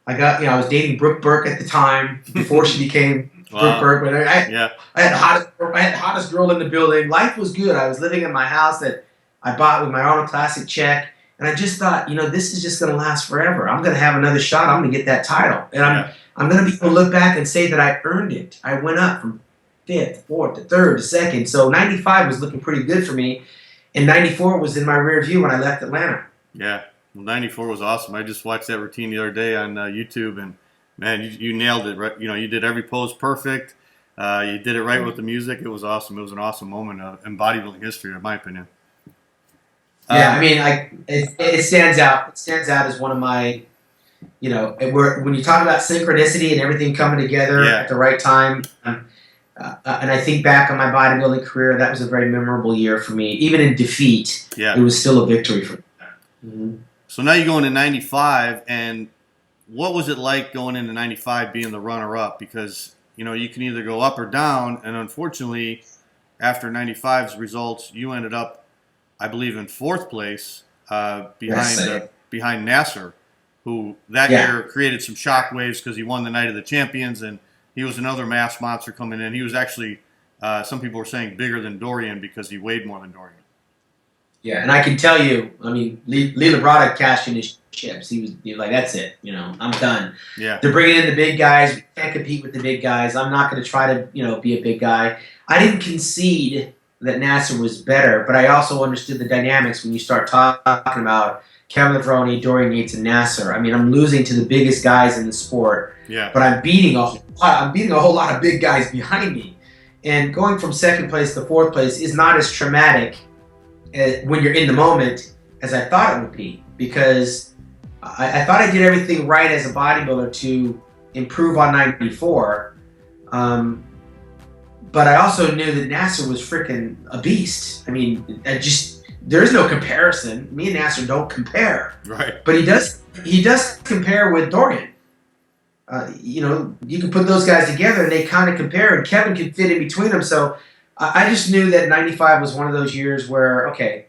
I was dating Brooke Burke at the time before she became Brooke Burke. But I had the hottest girl in the building. Life was good. I was living in my house that I bought with my Arnold Classic check. And I just thought, you know, this is just going to last forever. I'm going to have another shot. I'm going to get that title. And I'm going to be able to look back and say that I earned it. I went up from 5th, 4th, to 3rd, to 2nd. So 95 was looking pretty good for me. And 94 was in my rear view when I left Atlanta. Yeah. Well, 94 was awesome. I just watched that routine the other day on YouTube, and man, you nailed it. Right? You know, you did every pose perfect. You did it right with the music. It was awesome. It was an awesome moment in bodybuilding history, in my opinion. Yeah, I mean, it stands out. It stands out as one of my, you know, when you talk about synchronicity and everything coming together at the right time. And I think back on my bodybuilding career, that was a very memorable year for me. Even in defeat, it was still a victory for me. Mm-hmm. So now you go into 95, and what was it like going into 95 being the runner-up? Because, you know, you can either go up or down, and unfortunately, after 95's results, you ended up, I believe, in 4th place behind Nasser, who that year created some shockwaves because he won the Night of the Champions, and he was another mass monster coming in. He was actually, some people were saying, bigger than Dorian because he weighed more than Dorian. Yeah, and I can tell you, I mean, Lee Levrone cashed in his chips. He was like, that's it. You know, I'm done. Yeah. They're bringing in the big guys. We can't compete with the big guys. I'm not going to try to, you know, be a big guy. I didn't concede that Nasser was better, but I also understood the dynamics when you start talking about Kevin Levrone, Dorian Yates, and Nasser. I mean, I'm losing to the biggest guys in the sport, but I'm beating a whole lot of big guys behind me. And going from 2nd place to 4th place is not as traumatic when you're in the moment as I thought it would be, because I thought I did everything right as a bodybuilder to improve on 94. But I also knew that Nasser was freaking a beast. I mean, there's no comparison. Me and Nasser don't compare. Right. But he does compare with Dorian. You know, you can put those guys together and they kind of compare, and Kevin can fit in between them. So I just knew that 95 was one of those years where, okay,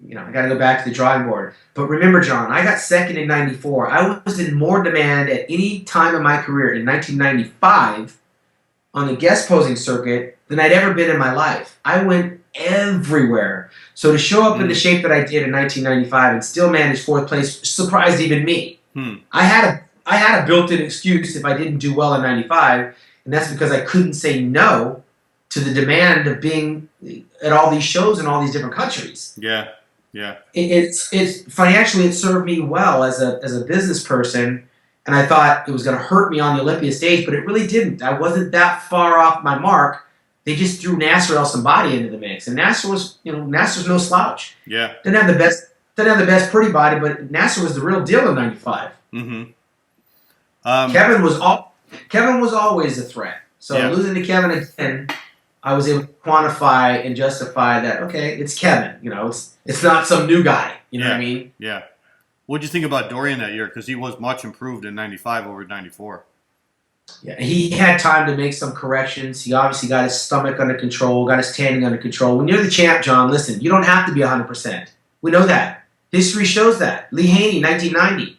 you know, I got to go back to the drawing board. But remember, John, I got 2nd in 94. I was in more demand at any time in my career in 1995 on the guest posing circuit than I'd ever been in my life. I went everywhere. So to show up in the shape that I did in 1995 and still manage 4th place surprised even me. I had a built-in excuse if I didn't do well in 95, and that's because I couldn't say no to the demand of being at all these shows in all these different countries. Yeah, yeah. It's financially it served me well as a business person, and I thought it was going to hurt me on the Olympia stage, but it really didn't. I wasn't that far off my mark. They just threw Nasser el Sonbaty into the mix, and Nasser's no slouch. Yeah. Didn't have the best pretty body, but Nasser was the real deal in 95. Mm-hmm. Kevin was always a threat. So losing to Kevin again, I was able to quantify and justify that, okay, it's Kevin. You know, it's not some new guy. You know what I mean? Yeah. What did you think about Dorian that year? Because he was much improved in 95 over 94. Yeah, he had time to make some corrections. He obviously got his stomach under control, got his tanning under control. When you're the champ, John, listen, you don't have to be 100%. We know that. History shows that. Lee Haney, 1990.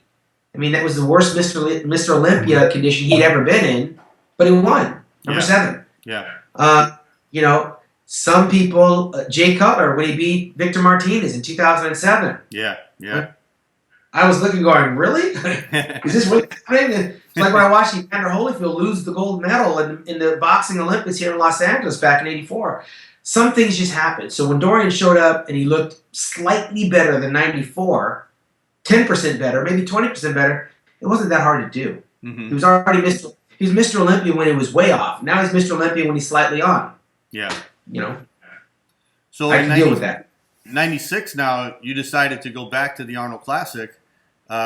I mean, that was the worst Mr. Olympia condition he'd ever been in, but he won. Number 7. Yeah. You know, some people, Jay Cutler, when he beat Victor Martinez in 2007. Yeah, yeah. I was looking going, really? Is this really happening? It's like when I watched Evander Holyfield lose the gold medal in the boxing Olympics here in Los Angeles back in '84. Some things just happened. So when Dorian showed up and he looked slightly better than 94, 10% better, maybe 20% better, it wasn't that hard to do. Mm-hmm. He was already Mr. Olympia when he was way off. Now he's Mr. Olympia when he's slightly on. Yeah. You know? So I can deal with that. 96 now, you decided to go back to the Arnold Classic,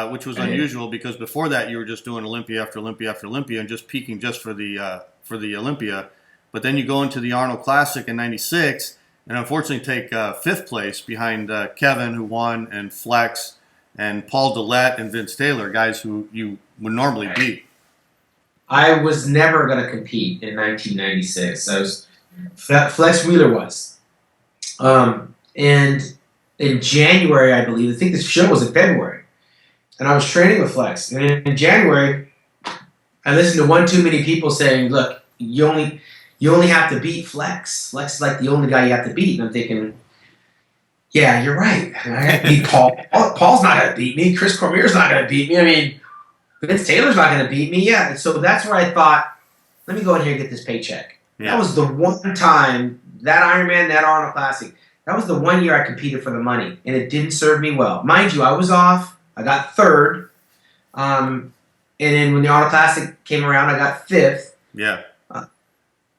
which was unusual because before that you were just doing Olympia after Olympia after Olympia and just peaking just for the Olympia. But then you go into the Arnold Classic in 96 and unfortunately take 5th place behind Kevin, who won, and Flex, and Paul Dillette and Vince Taylor, guys who you would normally beat. I was never going to compete in 1996. Flex Wheeler was. And in January, I believe, I think this show was in February, and I was training with Flex. And in January, I listened to one too many people saying, look, you only have to beat Flex. Flex is like the only guy you have to beat. And I'm thinking, yeah, you're right. I have to beat Paul. Paul's not going to beat me. Chris Cormier's not going to beat me. I mean, Vince Taylor's not going to beat me. Yeah, so that's where I thought, let me go in here and get this paycheck. Yeah. That was the one time, that Ironman, that Arnold Classic, That was the one year I competed for the money, and it didn't serve me well. Mind you, I was off. I got third. And then when the Auto Classic came around, I got fifth. Yeah.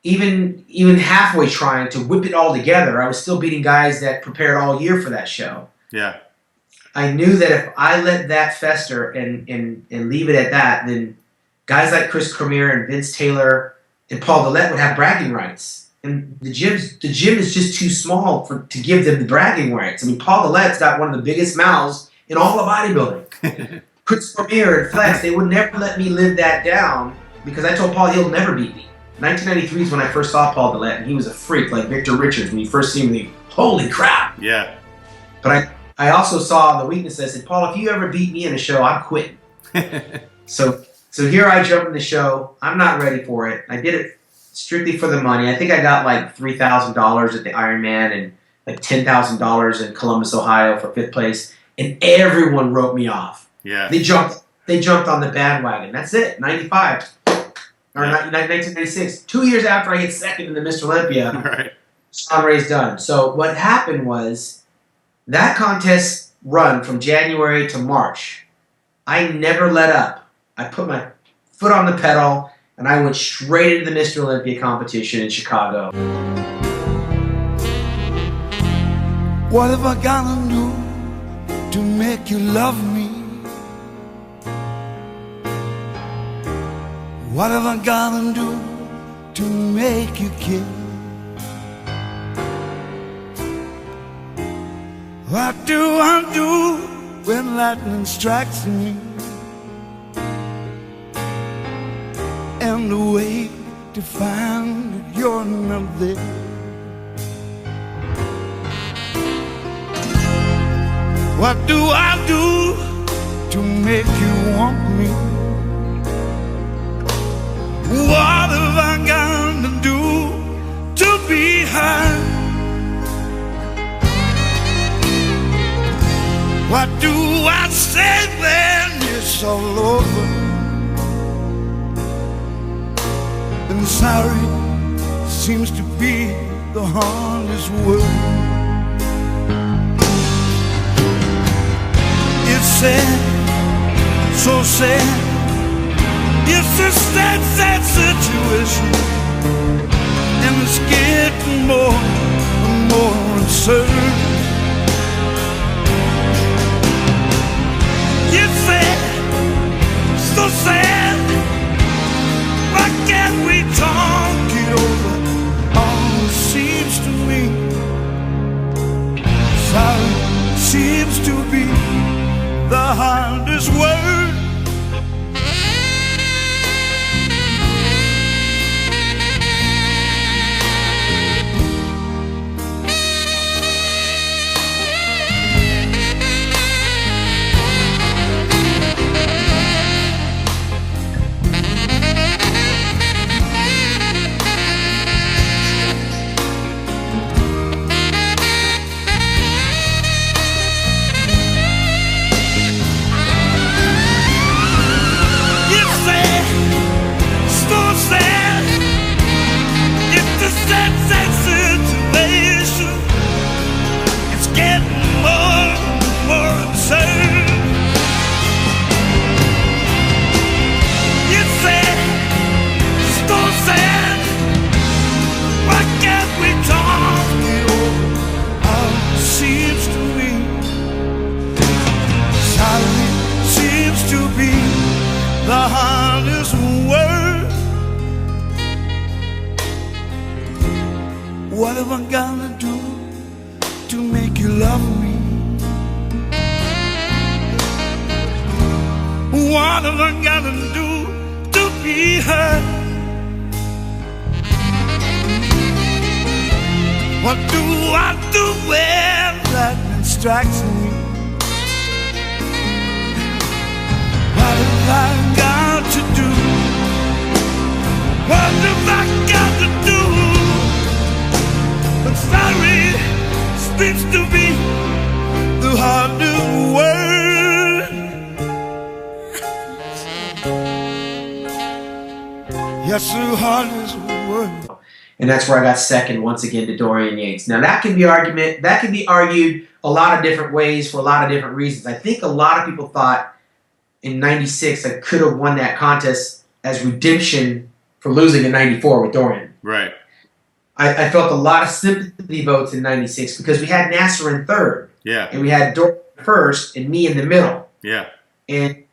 Even halfway trying to whip it all together, I was still beating guys that prepared all year for that show. Yeah. I knew that if I let that fester and leave it at that, then guys like Chris Cormier and Vince Taylor and Paul Dillette would have bragging rights. And the gym is just too small to give them the bragging rights. I mean, Paul Dillette's got one of the biggest mouths in all of bodybuilding. Chris Cormier and Flex, they would never let me live that down because I told Paul he'll never beat me. 1993 is when I first saw Paul Dillette, and he was a freak like Victor Richards. When you first see him, holy crap! Yeah. But I also saw the weakness. I said, Paul, if you ever beat me in a show, I'm quitting. So here I jump in the show. I'm not ready for it. I did it strictly for the money. I think I got like $3,000 at the Ironman and like $10,000 in Columbus, Ohio for 5th place, and everyone wrote me off. Yeah. They jumped on the bandwagon. That's it. 95. Or 1996. 2 years after I hit second in the Mr. Olympia, Right. Shawn Ray's done. So what happened was that contest run from January to March, I never let up. I put my foot on the pedal and I went straight into the Mr. Olympia competition in Chicago. What have I gotta do to make you love me? What have I gotta do to make you care? What do I do when lightning strikes me and the way to find that you're not there? What do I do to make you want me? What have I got to do to be heard? What do I say when it's all over? And sorry seems to be the hardest word. It's sad, so sad. It's a sad, sad situation, and it's getting more and more absurd. It's sad, so sad. Why can't we talk it over? All it seems to me, sorry seems to be the hardest word. What have I gotta do to make you love me? What have I gotta do to be heard? What do I do when lightning strikes me? What have I got to do? What have I got to do? But sorry seems to be the hardest word. Yes, the hardest word. And that's where I got second once again to Dorian Yates. Now that can be argued a lot of different ways for a lot of different reasons. I think a lot of people thought in 96 I could have won that contest as redemption for losing in 94 with Dorian. Right. I felt a lot of sympathy votes in 96 because we had Nasser in third. Yeah. And we had Dorian first and me in the middle. Yeah. And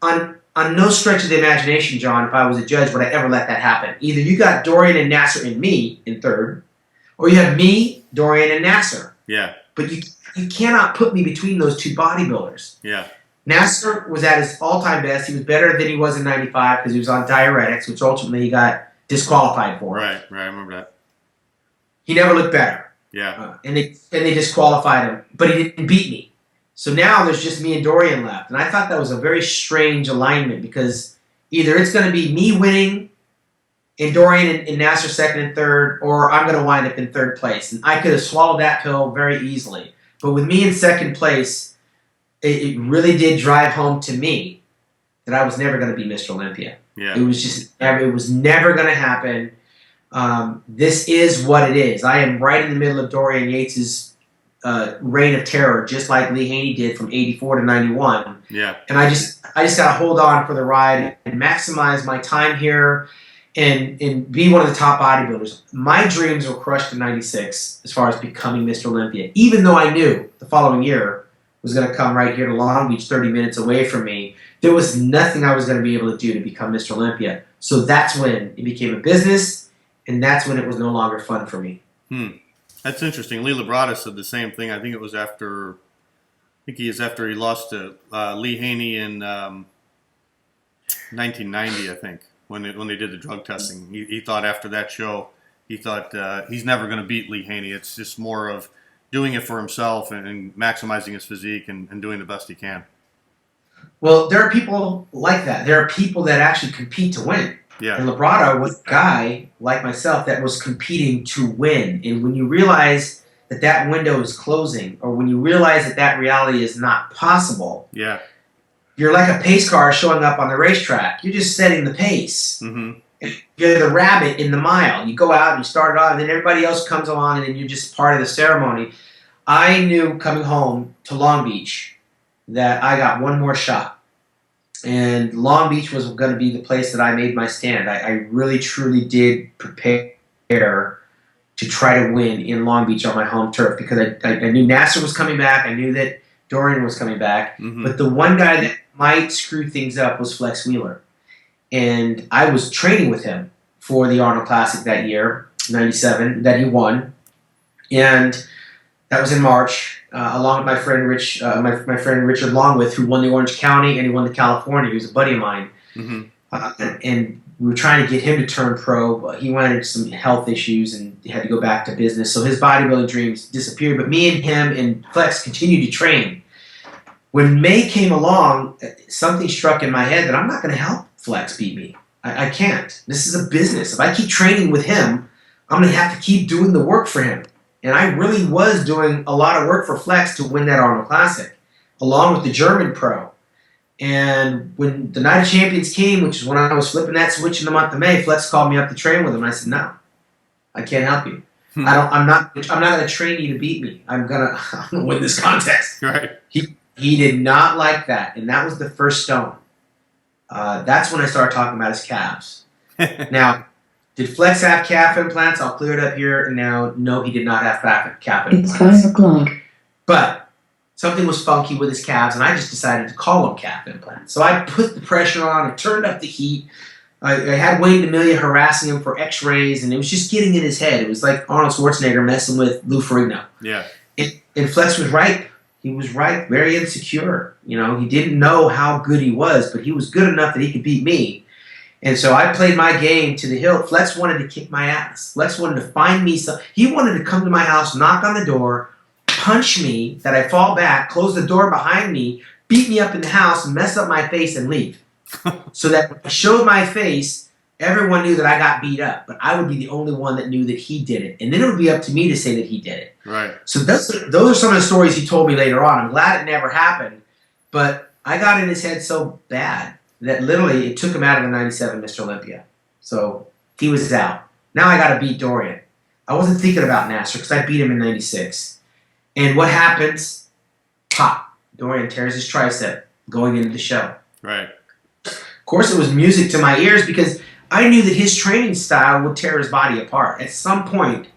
on no stretch of the imagination, John, if I was a judge, would I ever let that happen. Either you got Dorian and Nasser and me in third, or you have me, Dorian, and Nasser. Yeah. But you cannot put me between those two bodybuilders. Yeah. Nasser was at his all-time best. He was better than he was in 95 because he was on diuretics, which ultimately he got disqualified for. Right. I remember that. He never looked better. Yeah. And they disqualified him, but he didn't beat me. So now there's just me and Dorian left. And I thought that was a very strange alignment because either it's going to be me winning and Dorian and Nasser second and third, or I'm going to wind up in third place. And I could have swallowed that pill very easily. But with me in second place, it really did drive home to me that I was never going to be Mr. Olympia. Yeah. It was never going to happen. This is what it is. I am right in the middle of Dorian Yates's reign of terror, just like Lee Haney did from 84 to 91. Yeah. And I just got to hold on for the ride and maximize my time here and be one of the top bodybuilders. My dreams were crushed in 96 as far as becoming Mr. Olympia, even though I knew the following year was going to come right here to Long Beach, 30 minutes away from me. There was nothing I was going to be able to do to become Mr. Olympia. So that's when it became a business, and that's when it was no longer fun for me. That's interesting. Lee Levrone said the same thing. I think it was after he lost to Lee Haney in 1990, I think, when they did the drug testing. He thought after that show, he thought he's never going to beat Lee Haney. It's just more of doing it for himself and maximizing his physique and doing the best he can. Well, there are people like that. There are people that actually compete to win. Yeah. And Levrone was a guy like myself that was competing to win. And when you realize that window is closing, or when you realize that reality is not possible, yeah, you're like a pace car showing up on the racetrack. You're just setting the pace. Mm-hmm. You're the rabbit in the mile. You go out and you start it off, and then everybody else comes along, and then you're just part of the ceremony. I knew coming home to Long Beach that I got one more shot. And Long Beach was going to be the place that I made my stand. I really, truly did prepare to try to win in Long Beach on my home turf because I knew Nasser was coming back. I knew that Dorian was coming back. Mm-hmm. But the one guy that might screw things up was Flex Wheeler. And I was training with him for the Arnold Classic that year, 97, that he won. And that was in March. Along with my friend my friend Richard Longwith, who won the Orange County and he won the California. He was a buddy of mine, and we were trying to get him to turn pro, but he went into some health issues and had to go back to business. So his bodybuilding dreams disappeared. But me and him and Flex continued to train. When May came along, something struck in my head that I'm not going to help Flex beat me. I can't. This is a business. If I keep training with him, I'm going to have to keep doing the work for him. And I really was doing a lot of work for Flex to win that Arnold Classic, along with the German pro. And when the Night of Champions came, which is when I was flipping that switch in the month of May, Flex called me up to train with him. And I said, "No, I can't help you. I'm not going to train you to beat me. I'm gonna win this contest." Right. He did not like that, and that was the first stone. That's when I started talking about his calves. Now, did Flex have calf implants? I'll clear it up here and now. No, he did not have calf implants. It's 5 o'clock. But something was funky with his calves, and I just decided to call them calf implants. So I put the pressure on and turned up the heat. I had Wayne DeMilia harassing him for x-rays, and it was just getting in his head. It was like Arnold Schwarzenegger messing with Lou Ferrigno. Yeah. And Flex was right. He was right, very insecure. You know, he didn't know how good he was, but he was good enough that he could beat me. And so I played my game to the hilt. Flex wanted to kick my ass. Flex wanted to find me some. He wanted to come to my house, knock on the door, punch me, that I fall back, close the door behind me, beat me up in the house, mess up my face, and leave. So that when I showed my face, everyone knew that I got beat up. But I would be the only one that knew that he did it. And then it would be up to me to say that he did it. Right. So those are some of the stories he told me later on. I'm glad it never happened. But I got in his head so bad that literally it took him out of the 97 Mr. Olympia. So he was out. Now I got to beat Dorian. I wasn't thinking about Nasser because I beat him in 96. And what happens? Pop. Dorian tears his tricep going into the show. Right. Of course, it was music to my ears because I knew that his training style would tear his body apart. At some point,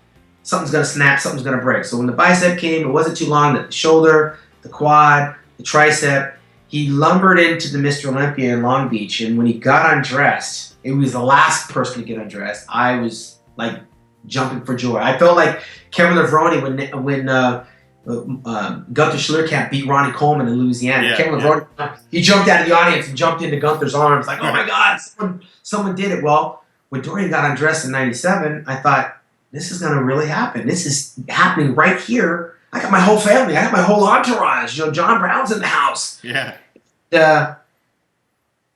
something's going to snap, something's going to break. So when the bicep came, it wasn't too long that the shoulder, the quad, the tricep, he lumbered into the Mr. Olympia in Long Beach. And when he got undressed, it was the last person to get undressed. I was like jumping for joy. I felt like Kevin Levrone when Gunther Schlierkamp beat Ronnie Coleman in Louisiana. Yeah, Kevin Levrone, he jumped out of the audience and jumped into Gunther's arms like, oh my God, someone did it. Well, when Dorian got undressed in 97, I thought, this is going to really happen. This is happening right here. I got my whole family. I got my whole entourage. You know, John Brown's in the house. Yeah.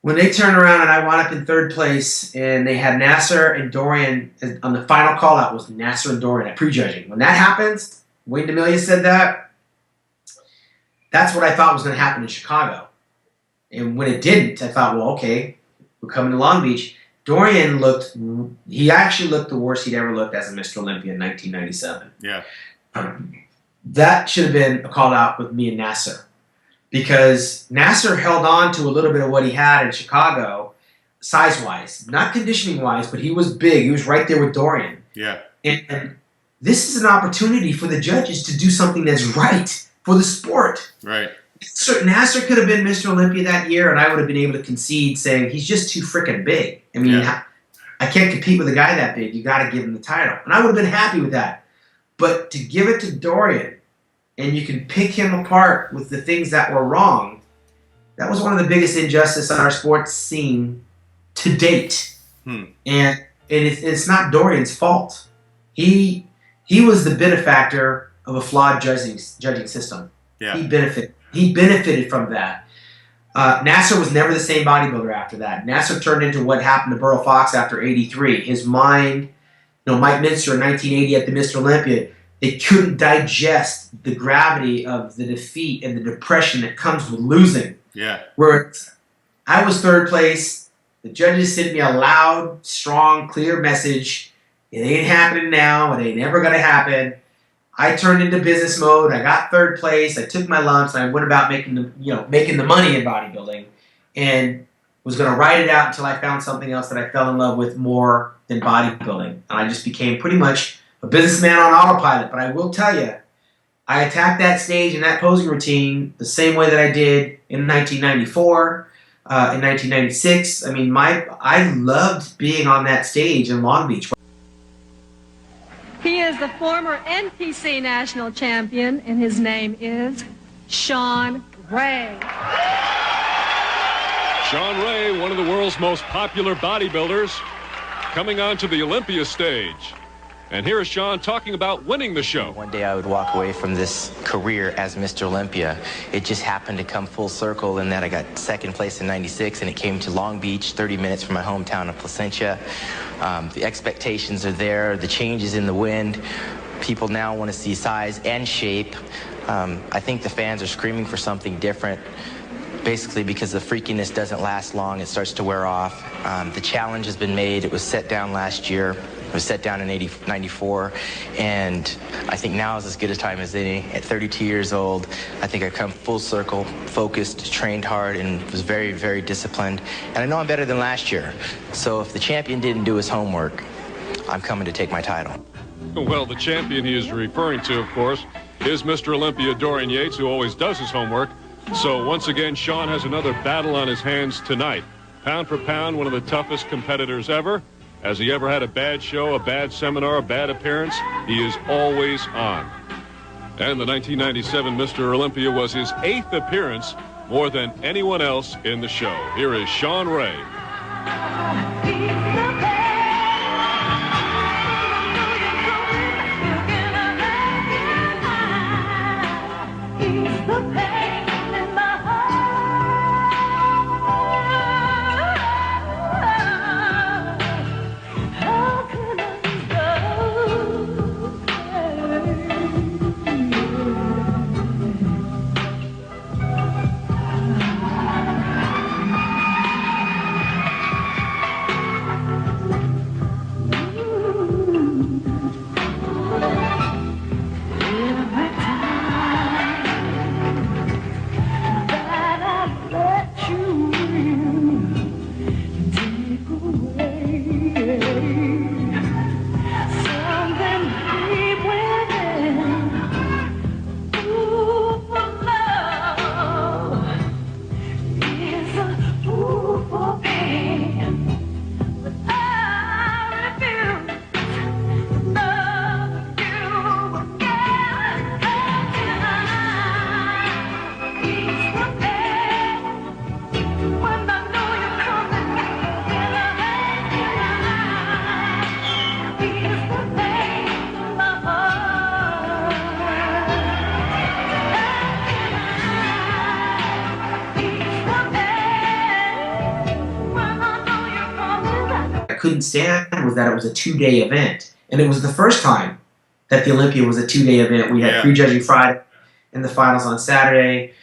When they turned around and I wound up in third place, and they had Nasser and Dorian on the final call out was Nasser and Dorian at prejudging. When that happens, Wayne DeMilia said that. That's what I thought was going to happen in Chicago. And when it didn't, I thought, well, okay, we're coming to Long Beach. Dorian he actually looked the worst he'd ever looked as a Mr. Olympia in 1997. Yeah. That should have been a call out with me and Nasser. Because Nasser held on to a little bit of what he had in Chicago, size-wise. Not conditioning-wise, but he was big. He was right there with Dorian. Yeah. And this is an opportunity for the judges to do something that's right for the sport. Right. So Nasser could have been Mr. Olympia that year, and I would have been able to concede saying he's just too freaking big. I mean, I can't compete with a guy that big. You got to give him the title. And I would have been happy with that. But to give it to Dorian, and you can pick him apart with the things that were wrong, that was one of the biggest injustices on our sports scene to date. And it's not Dorian's fault. He was the benefactor of a flawed judging system. Yeah. He benefited from that. Nasser was never the same bodybuilder after that. Nasser turned into what happened to Burl Fox after 83. His mind, Mike Minster in 1980 at the Mr. Olympia, they couldn't digest the gravity of the defeat and the depression that comes with losing. Yeah. Where I was third place, the judges sent me a loud, strong, clear message. It ain't happening now. It ain't ever going to happen. I turned into business mode. I got third place. I took my lumps, and I went about making the money in bodybuilding, and was going to ride it out until I found something else that I fell in love with more than bodybuilding. And I just became pretty much a businessman on autopilot. But I will tell you, I attacked that stage and that posing routine the same way that I did in 1994, in 1996. I mean, I loved being on that stage in Long Beach. He is the former NPC national champion, and his name is Shawn Ray. Shawn Ray, one of the world's most popular bodybuilders, coming onto the Olympia stage. And here is Shawn talking about winning the show. One day I would walk away from this career as Mr. Olympia. It just happened to come full circle in that I got second place in 96, and it came to Long Beach, 30 minutes from my hometown of Placentia. The expectations are there, the changes in the wind. People now want to see size and shape. I think the fans are screaming for something different, basically because the freakiness doesn't last long. It starts to wear off. The challenge has been made. It was set down last year. It was set down in 94, and I think now is as good a time as any. At 32 years old, I think I've come full circle, focused, trained hard, and was very, very disciplined. And I know I'm better than last year. So if the champion didn't do his homework, I'm coming to take my title. Well, the champion he is referring to, of course, is Mr. Olympia Dorian Yates, who always does his homework. So once again, Shawn has another battle on his hands tonight. Pound for pound, one of the toughest competitors ever. Has he ever had a bad show, a bad seminar, a bad appearance? He is always on. And the 1997 Mr. Olympia was his 8th appearance, more than anyone else in the show. Here is Shawn Ray. couldn't stand was that it was a 2-day event. And it was the first time that the Olympia was a 2-day event. We had prejudging Friday and the finals on Saturday.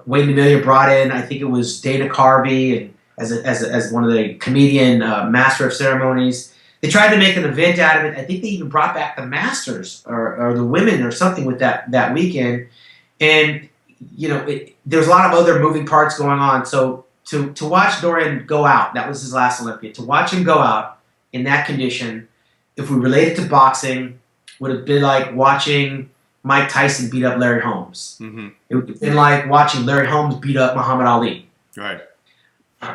Wayne DeMilia brought in, I think it was Dana Carvey, and as one of the comedian master of ceremonies. They tried to make an event out of it. I think they even brought back the masters or the women or something with that weekend. And, you know, there's a lot of other moving parts going on. So to watch Dorian go out, that was his last Olympia, to watch him go out in that condition, if we relate it to boxing, would have been like watching Mike Tyson beat up Larry Holmes. Mm-hmm. It would have been like watching Larry Holmes beat up Muhammad Ali. Right.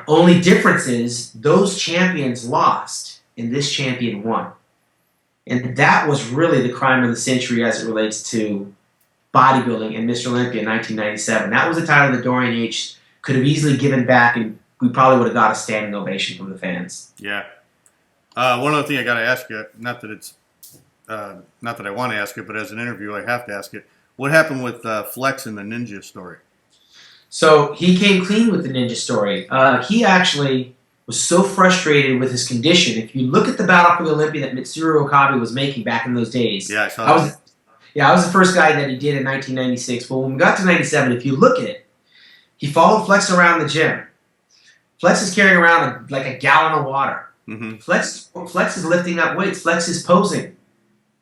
Only difference is those champions lost and this champion won. And that was really the crime of the century as it relates to bodybuilding and Mr. Olympia in 1997. That was a title that Dorian Yates could have easily given back, and we probably would have got a standing ovation from the fans. Yeah. One other thing I got to ask you, not that I want to ask it, but as an interview I have to ask it. What happened with Flex and the Ninja story? So he came clean with the Ninja story. He actually was so frustrated with his condition. If you look at the Battle for the Olympia that Mitsuru Okabe was making back in those days, yeah, I saw that. I was the first guy that he did in 1996. But when we got to 97, if you look at it, he followed Flex around the gym. Flex is carrying around like a gallon of water. Mm-hmm. Flex is lifting up weights. Flex is posing.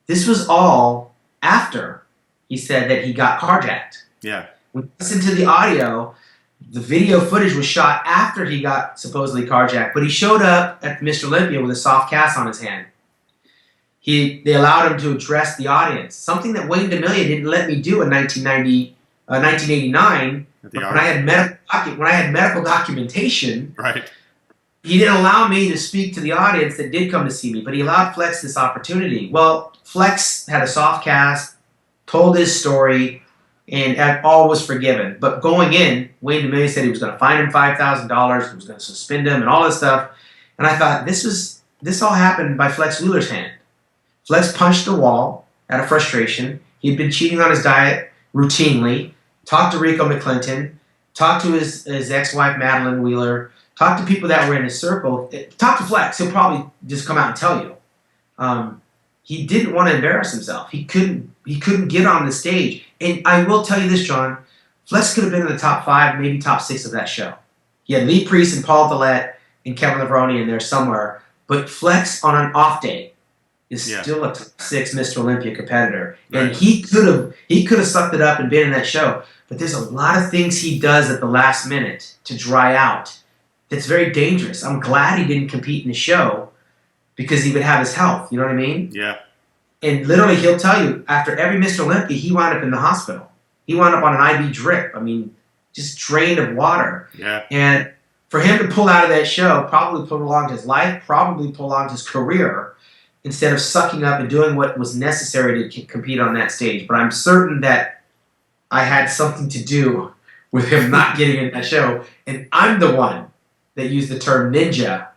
This was all after he said that he got carjacked. Yeah. When you listen to the audio, the video footage was shot after he got supposedly carjacked, but he showed up at Mr. Olympia with a soft cast on his hand. They allowed him to address the audience, something that Wayne DeMilia didn't let me do in 1989 when I had medical documentation. Right. He didn't allow me to speak to the audience that did come to see me, but he allowed Flex this opportunity. Well, Flex had a soft cast, told his story, and all was forgiven. But going in, Wayne DeMilia said he was going to fine him $5,000, he was going to suspend him, and all this stuff. And I thought, this all happened by Flex Wheeler's hand. Flex punched the wall out of frustration. He had been cheating on his diet routinely, talked to Rico McClinton, talked to his ex-wife Madeline Wheeler, talked to people that were in his circle. Talk to Flex, he'll probably just come out and tell you. He didn't want to embarrass himself. He couldn't get on the stage. And I will tell you this, John, Flex could have been in the top 5, maybe top 6 of that show. He had Lee Priest and Paul Dillette and Kevin Levrone in there somewhere. But Flex on an off day is still a top 6 Mr. Olympia competitor. Right. And he could have sucked it up and been in that show. But there's a lot of things he does at the last minute to dry out that's very dangerous. I'm glad he didn't compete in the show because he would have his health. You know what I mean? Yeah. And literally, he'll tell you, after every Mr. Olympia, he wound up in the hospital. He wound up on an IV drip. I mean, just drained of water. Yeah. And for him to pull out of that show probably prolonged his life, probably prolonged his career, instead of sucking up and doing what was necessary to compete on that stage. But I'm certain that I had something to do with him not getting in that show. And I'm the one that used the term ninja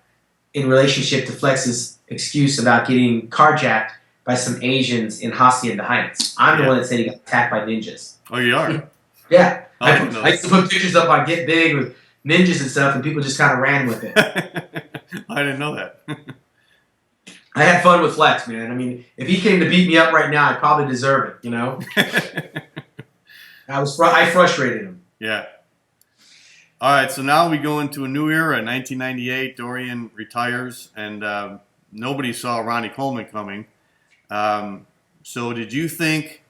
in relationship to Flex's excuse about getting carjacked by some Asians in Hacienda Heights. I'm the one that said he got attacked by ninjas. Oh, you are? Yeah. I I used to put pictures up on Get Big with ninjas and stuff, and people just kind of ran with it. I didn't know that. I had fun with Flex, man. I mean, if he came to beat me up right now, I'd probably deserve it, you know? I frustrated him. Yeah. All right, so now we go into a new era. 1998, Dorian retires, and nobody saw Ronnie Coleman coming. So did you think,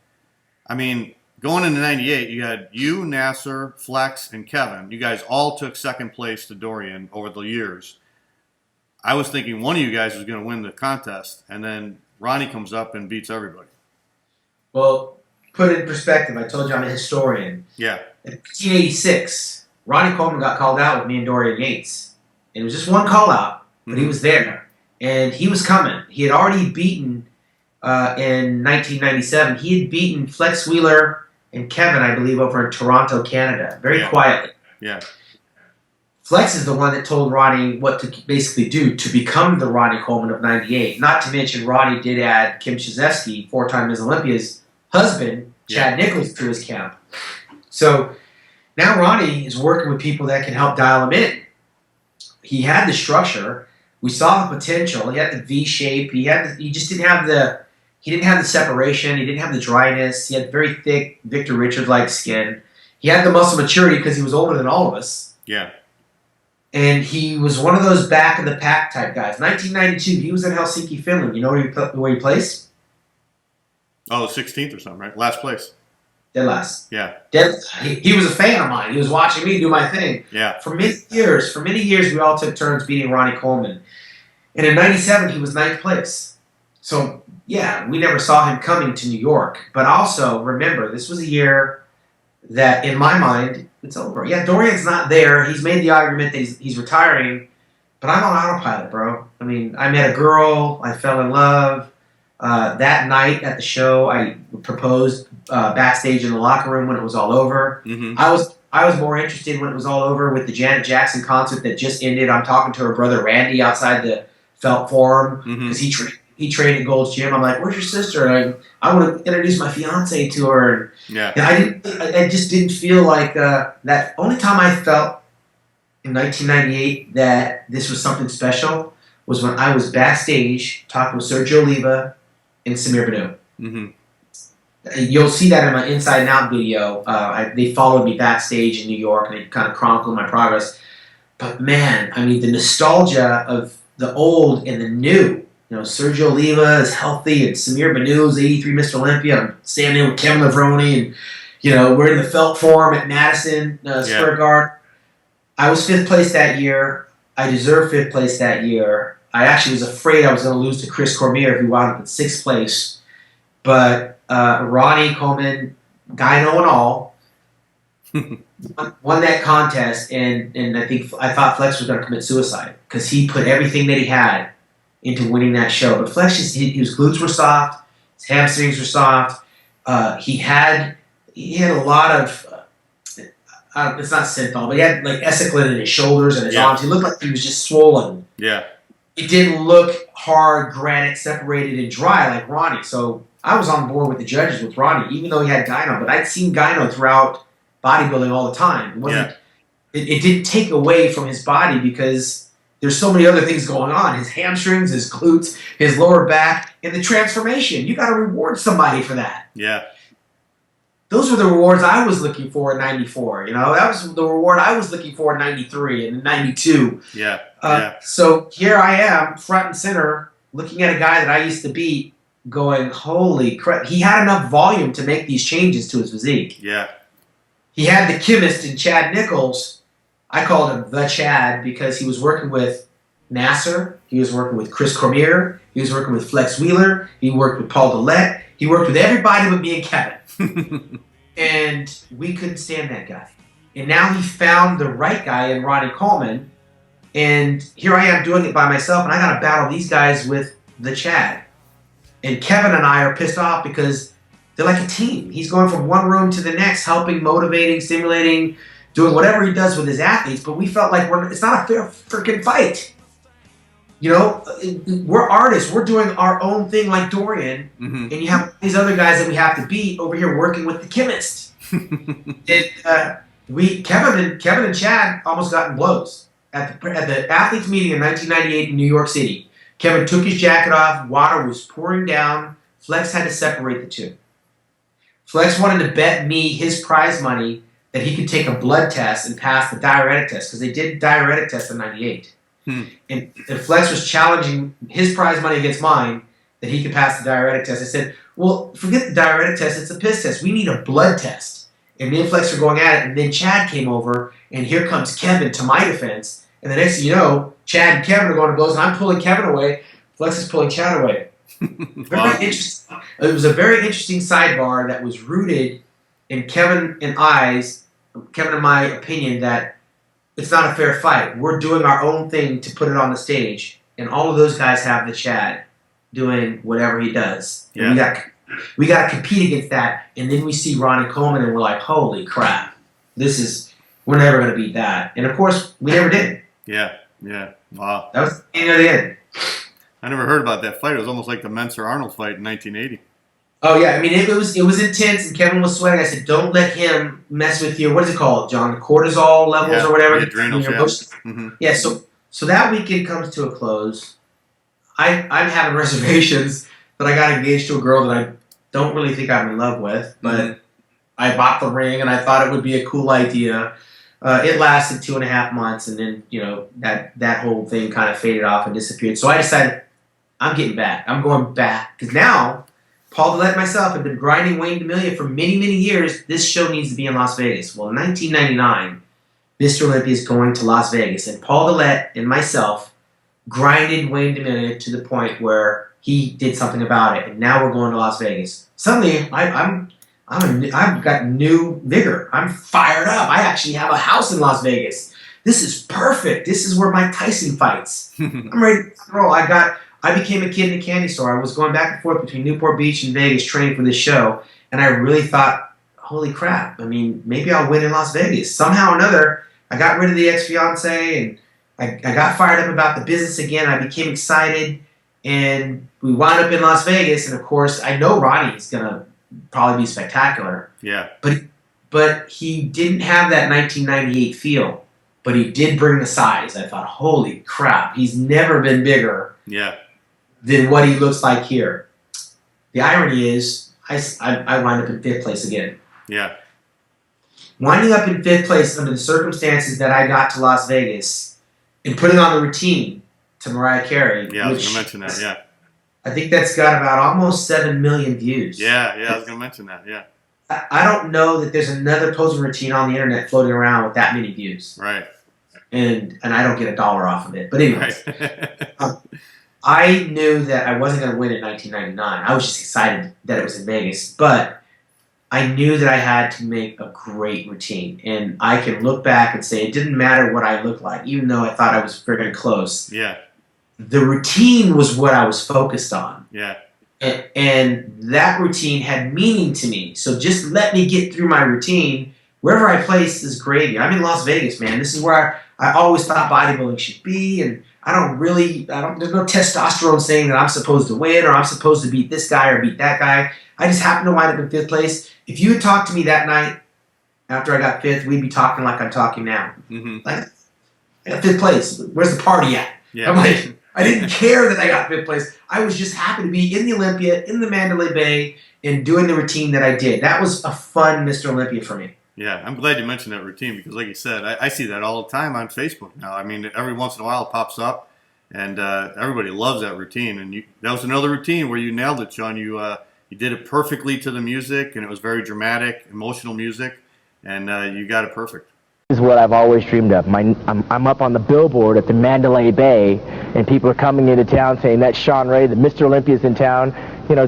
I mean, going into 98, you had you, Nasser, Flex, and Kevin. You guys all took second place to Dorian over the years. I was thinking one of you guys was going to win the contest, and then Ronnie comes up and beats everybody. Well, put it in perspective. I told you I'm a historian. Yeah. In 1986, Ronnie Coleman got called out with me and Dorian Yates. And it was just one call out, but he was there. And he was coming. He had already beaten, in 1997, he had beaten Flex Wheeler and Kevin, I believe, over in Toronto, Canada, very quietly. Yeah. Flex is the one that told Ronnie what to basically do to become the Ronnie Coleman of 98. Not to mention, Ronnie did add Kim Chizevsky, 4-time Miss Olympia's husband, Chad Nichols, to his camp. So now Ronnie is working with people that can help dial him in. He had the structure. We saw the potential. He had the V shape. He just didn't have the separation. He didn't have the dryness. He had very thick Victor Richard-like skin. He had the muscle maturity because he was older than all of us. Yeah. And he was one of those back of the pack type guys. 1992, he was in Helsinki, Finland. You know where he placed? Oh, 16th or something, right? Last place. Dead last. Yeah. He was a fan of mine. He was watching me do my thing. Yeah. For many years, we all took turns beating Ronnie Coleman. And in 97, he was 9th place. So, yeah, we never saw him coming to New York. But also, remember, this was a year that, in my mind, it's over. Yeah, Dorian's not there. He's made the argument that he's retiring. But I'm on autopilot, bro. I mean, I met a girl. I fell in love. That night at the show, I proposed backstage in the locker room when it was all over. Mm-hmm. I was more interested when it was all over with the Janet Jackson concert that just ended. I'm talking to her brother Randy outside the Felt Forum because he trained at Gold's Gym. I'm like, "Where's your sister?" And I want to introduce my fiance to her. Yeah. And I just didn't feel like that. Only time I felt in 1998 that this was something special was when I was backstage talking with Sergio Oliva and Samir Banu. Mm-hmm. You'll see that in my Inside and Out video. They followed me backstage in New York and they kind of chronicled my progress. But man, I mean, the nostalgia of the old and the new. You know, Sergio Oliva is healthy and Samir Banu is 83 Mr. Olympia. I'm standing with Kevin Levrone and, you know, we're in the Felt Forum at Madison Square Garden. I was 5th place that year. I deserved 5th place that year. I actually was afraid I was going to lose to Chris Cormier, who wound up in 6th place. But Ronnie Coleman, gyno and all, won that contest, and I thought Flex was going to commit suicide because he put everything that he had into winning that show. But Flex his glutes were soft, his hamstrings were soft. He had a lot of it's not synthol, but he had like Esiclin in his shoulders and his arms. He looked like he was just swollen. Yeah. It didn't look hard, granite, separated, and dry like Ronnie. So I was on board with the judges with Ronnie, even though he had gyno. But I'd seen gyno throughout bodybuilding all the time. It didn't take away from his body because there's so many other things going on. His hamstrings, his glutes, his lower back, and the transformation. You got to reward somebody for that. Yeah. Those were the rewards I was looking for in 94. You know, that was the reward I was looking for in 93 and 92. Yeah. So here I am, front and center, looking at a guy that I used to beat, going, holy crap. He had enough volume to make these changes to his physique. Yeah. He had the chemist in Chad Nichols. I called him the Chad because he was working with Nasser. He was working with Chris Cormier. He was working with Flex Wheeler. He worked with Paul Dillette. He worked with everybody but me and Kevin. And we couldn't stand that guy. And now he found the right guy in Ronnie Coleman. And here I am doing it by myself. And I got to battle these guys with the Chad. And Kevin and I are pissed off because they're like a team. He's going from one room to the next, helping, motivating, stimulating, doing whatever he does with his athletes. But we felt like it's not a fair freaking fight. You know, we're artists. We're doing our own thing like Dorian. Mm-hmm. And you have these other guys that we have to beat over here working with the chemist. Kevin and Chad almost got in blows. At the athletes meeting in 1998 in New York City, Kevin took his jacket off. Water was pouring down. Flex had to separate the two. Flex wanted to bet me his prize money that he could take a blood test and pass the diuretic test because they did diuretic tests in 98. And Flex was challenging his prize money against mine that he could pass the diuretic test. I said, well, forget the diuretic test. It's a piss test. We need a blood test. And me and Flex were going at it. And then Chad came over. And here comes Kevin to my defense. And the next thing you know, Chad and Kevin are going to blows. And I'm pulling Kevin away. Flex is pulling Chad away. Very interesting. It was a very interesting sidebar that was rooted in Kevin and my opinion that it's not a fair fight. We're doing our own thing to put it on the stage, and all of those guys have the Chad doing whatever he does. And we got to compete against that, and then we see Ronnie Coleman, and we're like, holy crap, we're never going to beat that. And of course, we never did. Yeah. Wow. That was the beginning of the end. I never heard about that fight. It was almost like the Menser-Arnold fight in 1980. Oh yeah, I mean it was intense, and Kevin was sweating. I said, "Don't let him mess with your what is it called, John? Cortisol levels or whatever." The adrenals, Mm-hmm. Yeah. So So that weekend comes to a close. I'm having reservations, but I got engaged to a girl that I don't really think I'm in love with, but I bought the ring and I thought it would be a cool idea. It lasted 2.5 months, and then that whole thing kind of faded off and disappeared. So I decided I'm getting back. I'm going back because now Paul Dillette and myself have been grinding Wayne DeMilia for many, many years. This show needs to be in Las Vegas. Well, in 1999, Mr. Olympia is going to Las Vegas, and Paul Dillette and myself grinded Wayne DeMilia to the point where he did something about it, and now we're going to Las Vegas. Suddenly, I've got new vigor. I'm fired up. I actually have a house in Las Vegas. This is perfect. This is where Mike Tyson fights. I'm ready to roll. I became a kid in a candy store. I was going back and forth between Newport Beach and Vegas training for this show, and I really thought, holy crap, I mean, maybe I'll win in Las Vegas. Somehow or another, I got rid of the ex-fiance, and I got fired up about the business again. I became excited, and we wound up in Las Vegas, and of course, I know Ronnie's going to probably be spectacular. Yeah. But he didn't have that 1998 feel, but he did bring the size. I thought, holy crap, he's never been bigger than what he looks like here. The irony is, I wind up in 5th place again. Yeah. Winding up in 5th place under the circumstances that I got to Las Vegas and putting on the routine to Mariah Carey. Yeah, I was going to mention that, yeah. I think that's got about almost 7 million views. Yeah, I was going to mention that, yeah. I don't know that there's another posing routine on the internet floating around with that many views. Right. And I don't get $1 off of it. But anyways, Right. I knew that I wasn't going to win in 1999. I was just excited that it was in Vegas. But I knew that I had to make a great routine. And I can look back and say it didn't matter what I looked like, even though I thought I was friggin' close. Yeah. The routine was what I was focused on. Yeah. And that routine had meaning to me. So just let me get through my routine. Wherever I place is gravy. I'm in Las Vegas, man. This is where I always thought bodybuilding should be. And there's no testosterone saying that I'm supposed to win or I'm supposed to beat this guy or beat that guy. I just happened to wind up in 5th place. If you had talked to me that night after I got 5th, we'd be talking like I'm talking now. Mm-hmm. Like, I got 5th place. Where's the party at? Yeah. I'm like, I didn't care that I got 5th place. I was just happy to be in the Olympia, in the Mandalay Bay, and doing the routine that I did. That was a fun Mr. Olympia for me. Yeah, I'm glad you mentioned that routine because, like you said, I see that all the time on Facebook now. I mean, every once in a while it pops up, and everybody loves that routine. And that was another routine where you nailed it, Shawn. You did it perfectly to the music, and it was very dramatic, emotional music, and you got it perfect. This is what I've always dreamed of. I'm up on the billboard at the Mandalay Bay, and people are coming into town saying that Shawn Ray, the Mr. Olympia's in town. You know,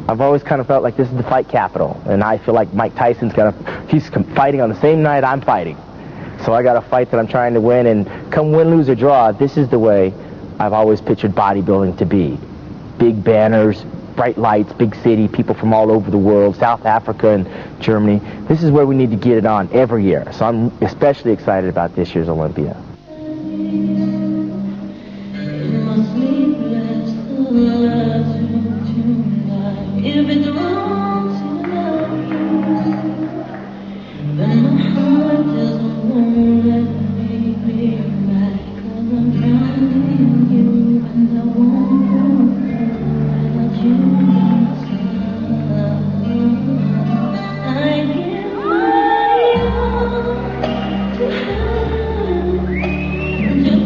I've always kind of felt like this is the fight capital, and I feel like Mike Tyson's he's fighting on the same night I'm fighting. So I got a fight that I'm trying to win, and come win, lose, or draw, this is the way I've always pictured bodybuilding to be. Big banners, bright lights, big city, people from all over the world, South Africa and Germany. This is where we need to get it on every year. So I'm especially excited about this year's Olympia. If it wants to love you, then my heart doesn't want to let me back. 'Cause I'm finding you and I won't go without you by my side. I give my all to her, just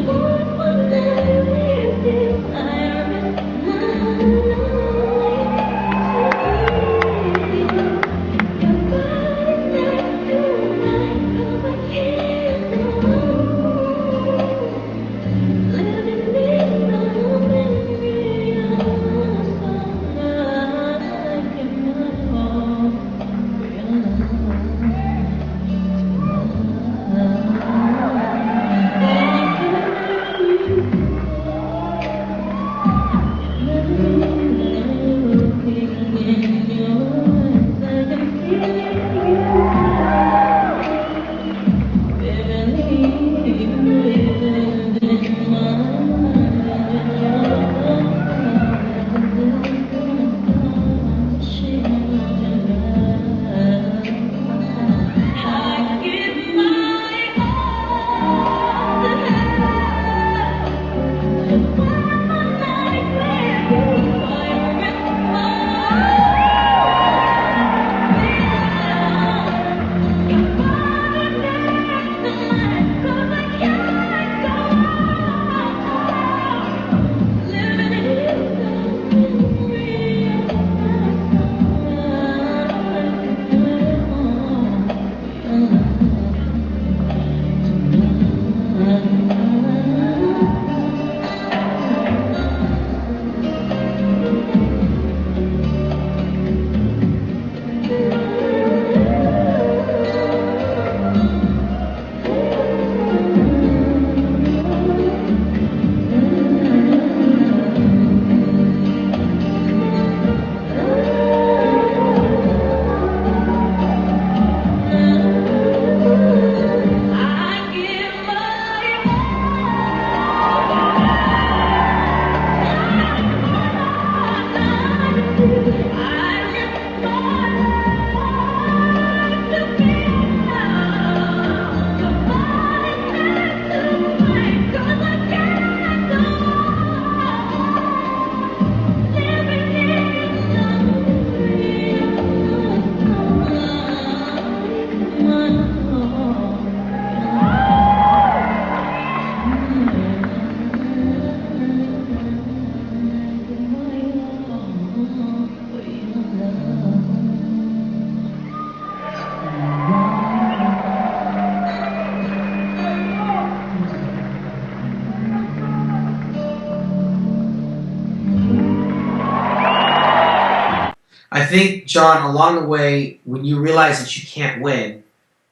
I think, John, along the way, when you realize that you can't win,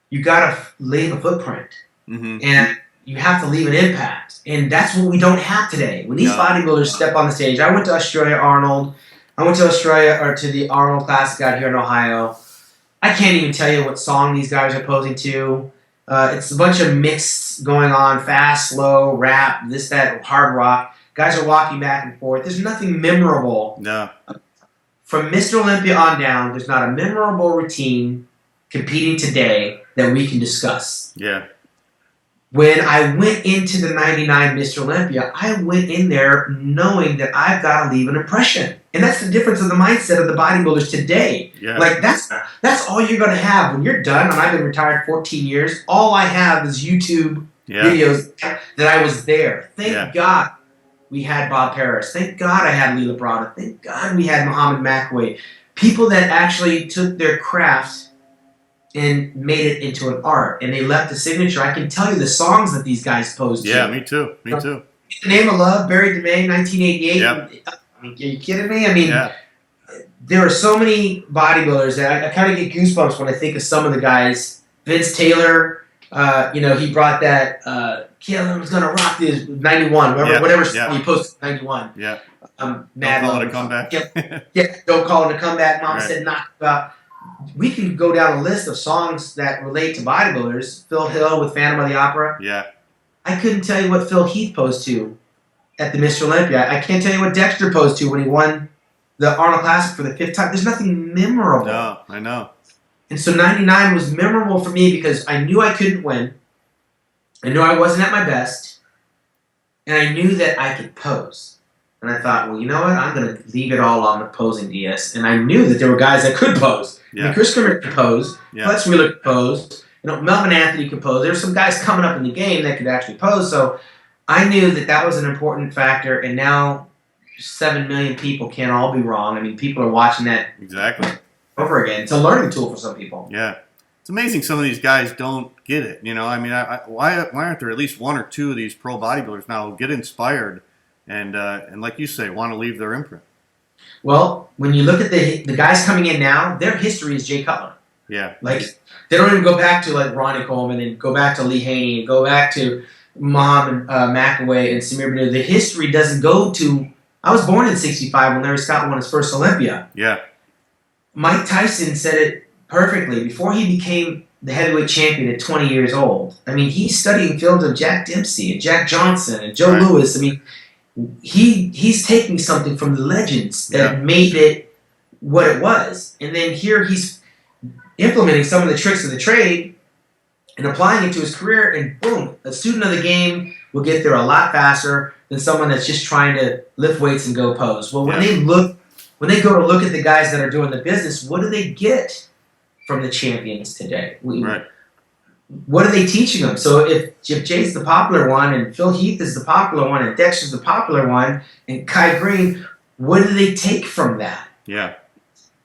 you got to leave a footprint. Mm-hmm. And you have to leave an impact. And that's what we don't have today. When these bodybuilders step on the stage, I went to Australia, Arnold. I went to Australia, or to the Arnold Classic out here in Ohio. I can't even tell you what song these guys are posing to. It's a bunch of mixed going on, fast, slow, rap, this, that, hard rock. Guys are walking back and forth. There's nothing memorable. No. From Mr. Olympia on down, there's not a memorable routine competing today that we can discuss. Yeah. When I went into the 99 Mr. Olympia, I went in there knowing that I've got to leave an impression. And that's the difference of the mindset of the bodybuilders today. Yeah. Like, that's all you're going to have. When you're done, and I've been retired 14 years, all I have is YouTube videos that I was there. Thank God we had Bob Harris. Thank God I had Lee Levrone. Thank God we had Muhammad McAway. People that actually took their craft and made it into an art, and they left a signature. I can tell you the songs that these guys posed to. Yeah, me too. Me too. The Name of Love, Barry DeMay, 1988. Yep. I mean, are you kidding me? I mean, there are so many bodybuilders that I kind of get goosebumps when I think of some of the guys. Vince Taylor, he brought that Killen's Gonna Rock This 91, whatever song he posted 91. Yeah. Mad Don't Call Love. It a Comeback. Don't Call It a Comeback. Mom Right. said knock about. We can go down a list of songs that relate to bodybuilders. Phil Hill with Phantom of the Opera. Yeah. I couldn't tell you what Phil Heath posed to at the Mr. Olympia. I can't tell you what Dexter posed to when he won the Arnold Classic for the 5th time. There's nothing memorable. No, I know. And so 99 was memorable for me because I knew I couldn't win. I knew I wasn't at my best. And I knew that I could pose. And I thought, well, you know what? I'm going to leave it all on the posing DS. And I knew that there were guys that could pose. Yeah. I mean, Chris Kimmer could pose. Yeah. Flex Wheeler could pose. Melvin Anthony could pose. There were some guys coming up in the game that could actually pose. So I knew that that was an important factor. And now 7 million people can't all be wrong. I mean, people are watching that over again. It's a learning tool for some people. Yeah. It's amazing some of these guys don't get it. I mean, why aren't there at least one or two of these pro bodybuilders now who get inspired and like you say, want to leave their imprint? Well, when you look at the guys coming in now, their history is Jay Cutler. Yeah. Like, they don't even go back to like Ronnie Coleman and go back to Lee Haney and go back to Muhammad McAway and Samir Banu. The history doesn't go to. I was born in '65 when Larry Scott won his first Olympia. Yeah. Mike Tyson said it perfectly before he became the heavyweight champion at 20 years old. I mean, he's studying films of Jack Dempsey and Jack Johnson and Joe Louis. I mean, he's taking something from the legends that made it what it was, and then here he's implementing some of the tricks of the trade and applying it to his career, and boom, a student of the game will get there a lot faster than someone that's just trying to lift weights and go pose. Well, when they go to look at the guys that are doing the business, what do they get from the champions today? What are they teaching them? So if Jay's the popular one, and Phil Heath is the popular one, and Dexter's the popular one, and Kai Green, what do they take from that? Yeah.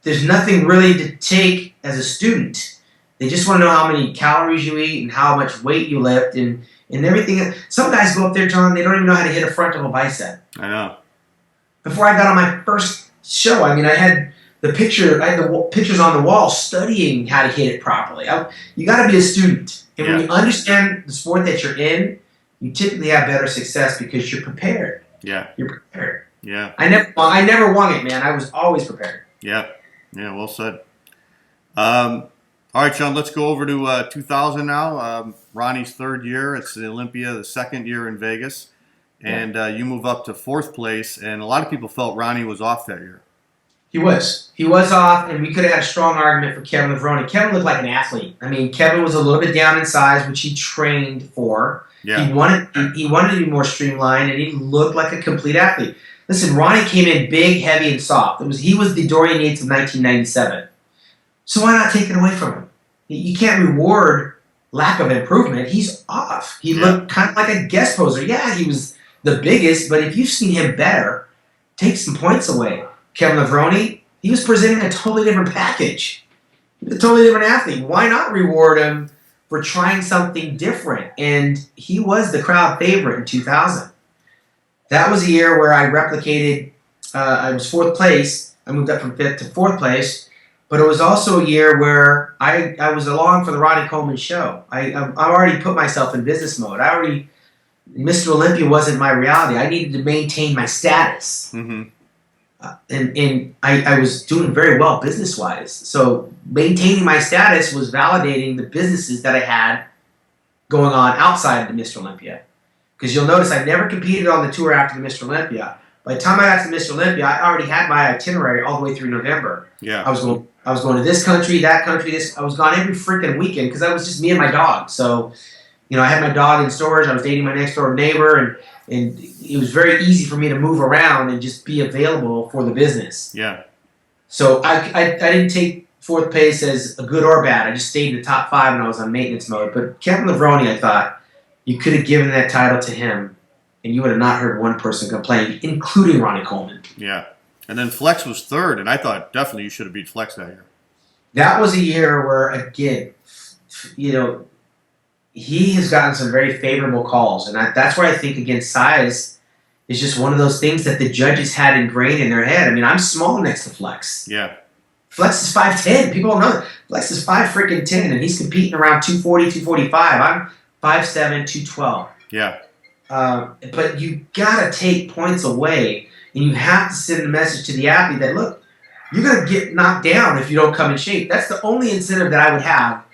There's nothing really to take as a student. They just want to know how many calories you eat and how much weight you lift and everything. Some guys go up there, John, they don't even know how to hit a front of a bicep. I know. Before I got on my first show, I mean, I had the pictures on the wall studying how to hit it properly. You got to be a student. And when you understand the sport that you're in, you typically have better success because you're prepared. Yeah. You're prepared. Yeah. I never won it, man. I was always prepared. Yeah. Yeah, well said. All right, Shawn, let's go over to 2000 now. Ronnie's 3rd year. It's the Olympia, the 2nd year in Vegas. And you move up to 4th place. And a lot of people felt Ronnie was off that year. He was. He was off, and we could have had a strong argument for Kevin Levrone. Kevin looked like an athlete. I mean, Kevin was a little bit down in size, which he trained for. Yeah. He wanted to be more streamlined, and he looked like a complete athlete. Listen, Ronnie came in big, heavy, and soft. He was the Dorian Yates of 1997. So why not take it away from him? You can't reward lack of improvement. He's off. He looked kind of like a guest poser. Yeah, he was the biggest, but if you've seen him better, take some points away. Kevin Levrone, he was presenting a totally different package. A totally different athlete. Why not reward him for trying something different? And he was the crowd favorite in 2000. That was a year where I replicated, I was 4th place, I moved up from 5th to 4th place. But it was also a year where I was along for the Ronnie Coleman show. I already put myself in business mode. Mr. Olympia wasn't my reality. I needed to maintain my status. Mm-hmm. And I was doing very well business-wise. So maintaining my status was validating the businesses that I had going on outside of the Mr. Olympia. Because you'll notice I never competed on the tour after the Mr. Olympia. By the time I got to the Mr. Olympia, I already had my itinerary all the way through November. Yeah. I was going to this country, that country, this. I was gone every freaking weekend because I was just me and my dog. So, I had my dog in storage. I was dating my next door neighbor, and it was very easy for me to move around and just be available for the business. Yeah. So I didn't take 4th place as a good or bad. I just stayed in the top 5 when I was on maintenance mode. But Kevin Levrone, I thought, you could have given that title to him, and you would have not heard one person complain, including Ronnie Coleman. Yeah. And then Flex was 3rd, and I thought definitely you should have beat Flex that year. That was a year where, again, he has gotten some very favorable calls. And that's where I think, again, size is just one of those things that the judges had ingrained in their head. I mean, I'm small next to Flex. Yeah. Flex is 5'10". People don't know that. Flex is 5'10", and he's competing around 240, 245. I'm 5'7", 212. Yeah. But you got to take points away, and you have to send a message to the athlete that, look, you're going to get knocked down if you don't come in shape. That's the only incentive that I would have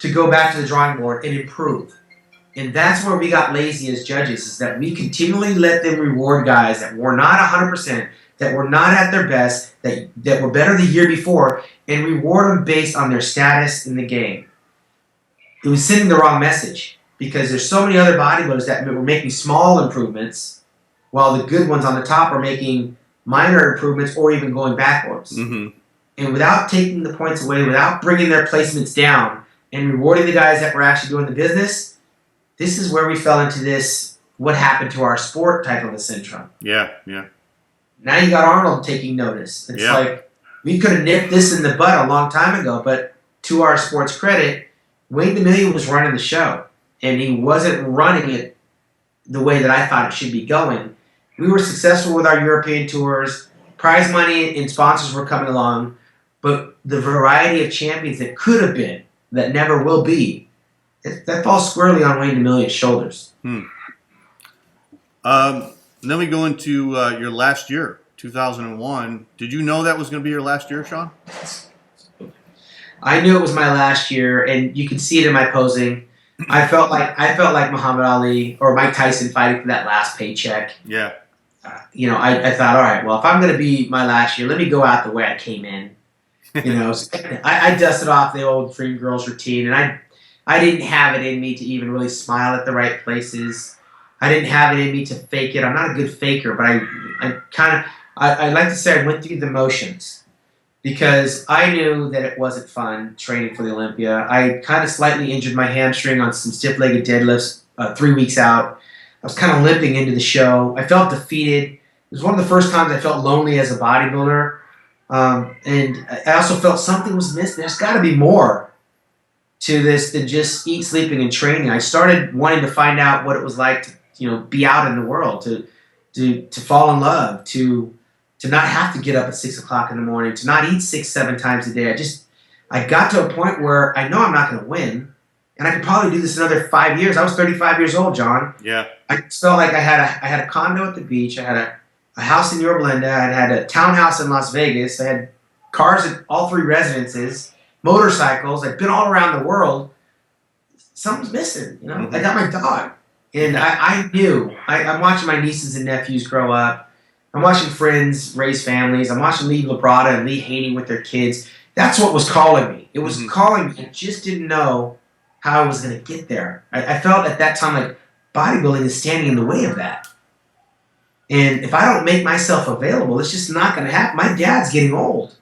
to go back to the drawing board and improve. And that's where we got lazy as judges, is that we continually let them reward guys that were not 100%, that were not at their best, that were better the year before, and reward them based on their status in the game. It was sending the wrong message, because there's so many other bodybuilders that were making small improvements, while the good ones on the top are making minor improvements or even going backwards. Mm-hmm. And without taking the points away, without bringing their placements down, and rewarding the guys that were actually doing the business, this is where we fell into this what happened to our sport type of a syndrome. Yeah, yeah. Now you got Arnold taking notice. It's like, we could have nipped this in the bud a long time ago, but to our sport's credit, Wayne DeMillion was running the show, and he wasn't running it the way that I thought it should be going. We were successful with our European tours. Prize money and sponsors were coming along, but the variety of champions that could have been, that never will be, that falls squarely on Wayne DeMillion's shoulders. Then we go into your last year, 2001. Did you know that was going to be your last year, Shawn? I knew it was my last year, and you could see it in my posing. I felt like Muhammad Ali or Mike Tyson fighting for that last paycheck. Yeah. I thought, all right, well, if I'm going to be my last year, let me go out the way I came in. So I dusted off the old Dream Girls routine, and I didn't have it in me to even really smile at the right places. I didn't have it in me to fake it. I'm not a good faker, but I like to say I went through the motions, because I knew that it wasn't fun training for the Olympia. I kind of slightly injured my hamstring on some stiff-legged deadlifts 3 weeks out. I was kind of limping into the show. I felt defeated. It was one of the first times I felt lonely as a bodybuilder. And I also felt something was missing. There's got to be more to this than just eat, sleeping, and training. I started wanting to find out what it was like to, be out in the world, to fall in love, to not have to get up at 6 o'clock in the morning, to not eat 6-7 times a day. I got to a point where I know I'm not going to win, and I could probably do this another 5 years. I was 35 years old, John. Yeah. I felt like I had a condo at the beach. I had a house in Yorba Linda. I had a townhouse in Las Vegas. I had cars at all 3 residences, motorcycles. I'd been all around the world. Something's missing, Mm-hmm. I got my dog. And I knew. I'm watching my nieces and nephews grow up. I'm watching friends raise families. I'm watching Lee Labrada and Lee Haney with their kids. That's what was calling me. It was calling me. I just didn't know how I was going to get there. I felt at that time like bodybuilding is standing in the way of that. And if I don't make myself available, it's just not going to happen. My dad's getting old.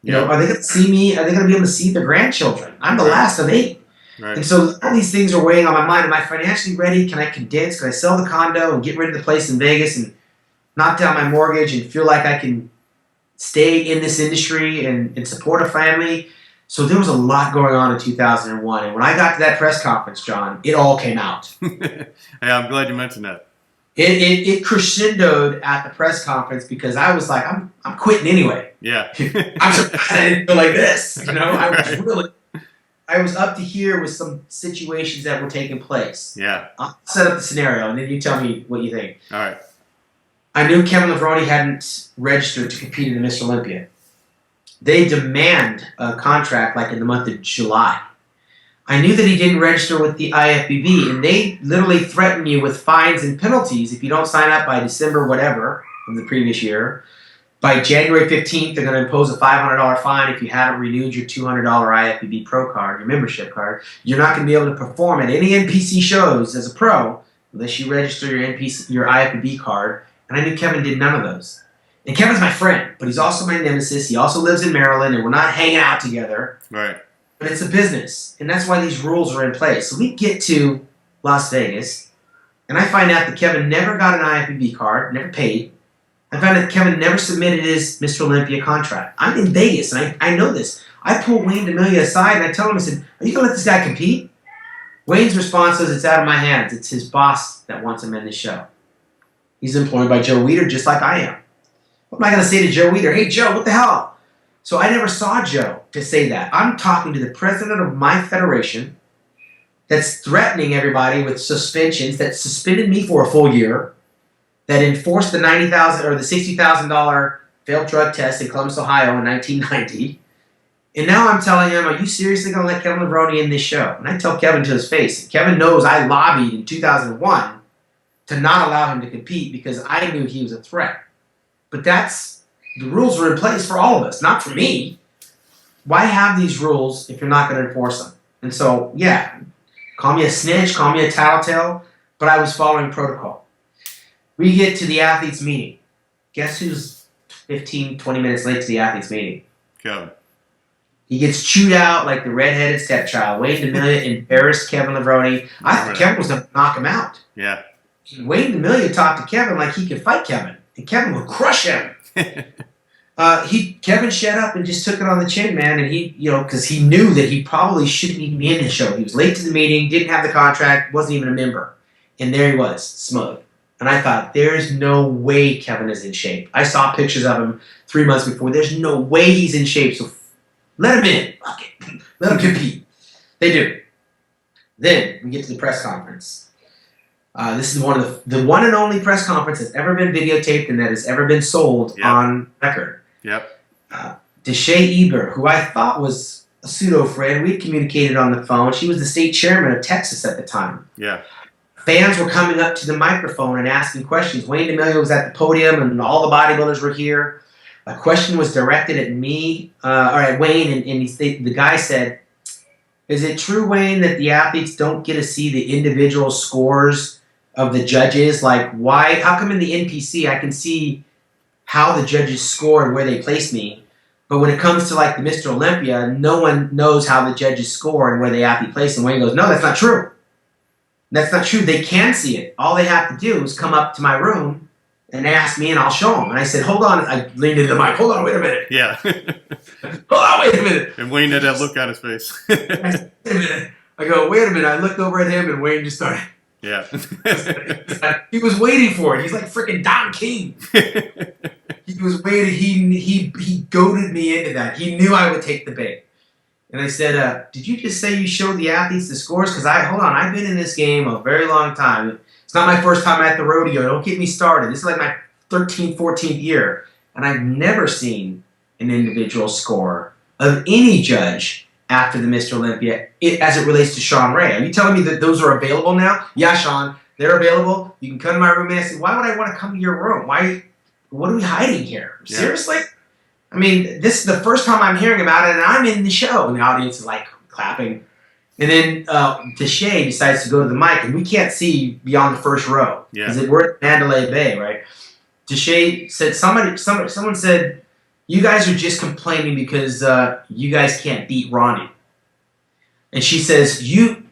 Are they going to see me? Are they going to be able to see their grandchildren? I'm the last of 8. Right. And so all these things are weighing on my mind. Am I financially ready? Can I condense? Can I sell the condo and get rid of the place in Vegas and knock down my mortgage and feel like I can stay in this industry and support a family? So there was a lot going on in 2001. And when I got to that press conference, John, it all came out. Hey, I'm glad you mentioned that. It crescendoed at the press conference because I was like, I'm quitting anyway. Yeah. I'm surprised I didn't feel like this. You know, I was up to here with some situations that were taking place. Yeah. I'll set up the scenario, and then you tell me what you think. All right. I knew Kevin Levrone hadn't registered to compete in the Mr. Olympia. They demand a contract like in the month of July. I knew that he didn't register with the IFBB, and they literally threaten you with fines and penalties if you don't sign up by December whatever of the previous year. By January 15th, they're going to impose a $500 fine if you haven't renewed your $200 IFBB Pro card, your membership card. You're not going to be able to perform at any NPC shows as a pro unless you register your IFBB card. And I knew Kevin did none of those. And Kevin's my friend, but he's also my nemesis. He also lives in Maryland, and we're not hanging out together. Right. But it's a business, and that's why these rules are in place. So we get to Las Vegas, and I find out that Kevin never got an IFBB card, never paid. I found out that Kevin never submitted his Mr. Olympia contract. I'm in Vegas, and I know this. I pull Wayne D'Amelia aside, and I tell him, I said, are you going to let this guy compete? Wayne's response was, it's out of my hands. It's his boss that wants him in the show. He's employed by Joe Weider, just like I am. What am I going to say to Joe Weider? Hey, Joe, what the hell? So I never saw Joe to say that. I'm talking to the president of my federation that's threatening everybody with suspensions, that suspended me for a full year, that enforced the $90,000 or the $60,000 failed drug test in Columbus, Ohio in 1990. And now I'm telling him, are you seriously going to let Kevin Levrone in this show? And I tell Kevin to his face. And Kevin knows I lobbied in 2001 to not allow him to compete because I knew he was a threat. But the rules are in place for all of us, not for me. Why have these rules if you're not going to enforce them? And so, yeah, call me a snitch, call me a tattletale, but I was following protocol. We get to the athletes' meeting. Guess who's 15, 20 minutes late to the athletes' meeting? Kevin. He gets chewed out like the redheaded stepchild. Wayne D'Amelia embarrassed Kevin Levrone. I thought Kevin was going to knock him out. Yeah. Wayne D'Amelia talked to Kevin like he could fight Kevin, and Kevin would crush him. Kevin shut up and just took it on the chin, man, and he, because he knew that he probably shouldn't even be in the show. He was late to the meeting, didn't have the contract, wasn't even a member, and there he was, smug. And I thought, there's no way Kevin is in shape. I saw pictures of him 3 months before. There's no way he's in shape, so let him in. Fuck it. Let him compete. They do. Then we get to the press conference. This is the one and only press conference that's ever been videotaped and that has ever been sold on record. Yep. Deshae Eber, who I thought was a pseudo-friend, we communicated on the phone. She was the state chairman of Texas at the time. Yeah. Fans were coming up to the microphone and asking questions. Wayne D'Amelia was at the podium and all the bodybuilders were here. A question was directed at me, or at Wayne, and the guy said, is it true, Wayne, that the athletes don't get to see the individual scores of the judges? Like, why? How come in the NPC I can see how the judges score and where they place me, but when it comes to like the Mr. Olympia, no one knows how the judges score and where the athlete places? And Wayne goes, no, that's not true. That's not true. They can see it. All they have to do is come up to my room and ask me, and I'll show them. And I said, hold on. I leaned into the mic. Hold on, wait a minute. Yeah. Hold on, wait a minute. And Wayne had that look on his face. I said, wait a minute. I go, wait a minute. I looked over at him, and Wayne just started. Yeah. He was waiting for it. He's like freaking Don King. He was waiting. He goaded me into that. He knew I would take the bait. And I said, did you just say you showed the athletes the scores? Because I've been in this game a very long time. It's not my first time at the rodeo. Don't get me started. This is like my 13th, 14th year. And I've never seen an individual score of any judge after the Mr. Olympia as it relates to Shawn Ray. Are you telling me that those are available now? Yeah, Shawn, they're available. You can come to my room. And I said, why would I want to come to your room? What are we hiding here? Yeah. Seriously? I mean, this is the first time I'm hearing about it, and I'm in the show. And the audience is like clapping. And then Deshae decides to go to the mic, and we can't see beyond the first row. Because we're at Mandalay Bay, right? Deshae said, someone said, you guys are just complaining because you guys can't beat Ronnie. And she says,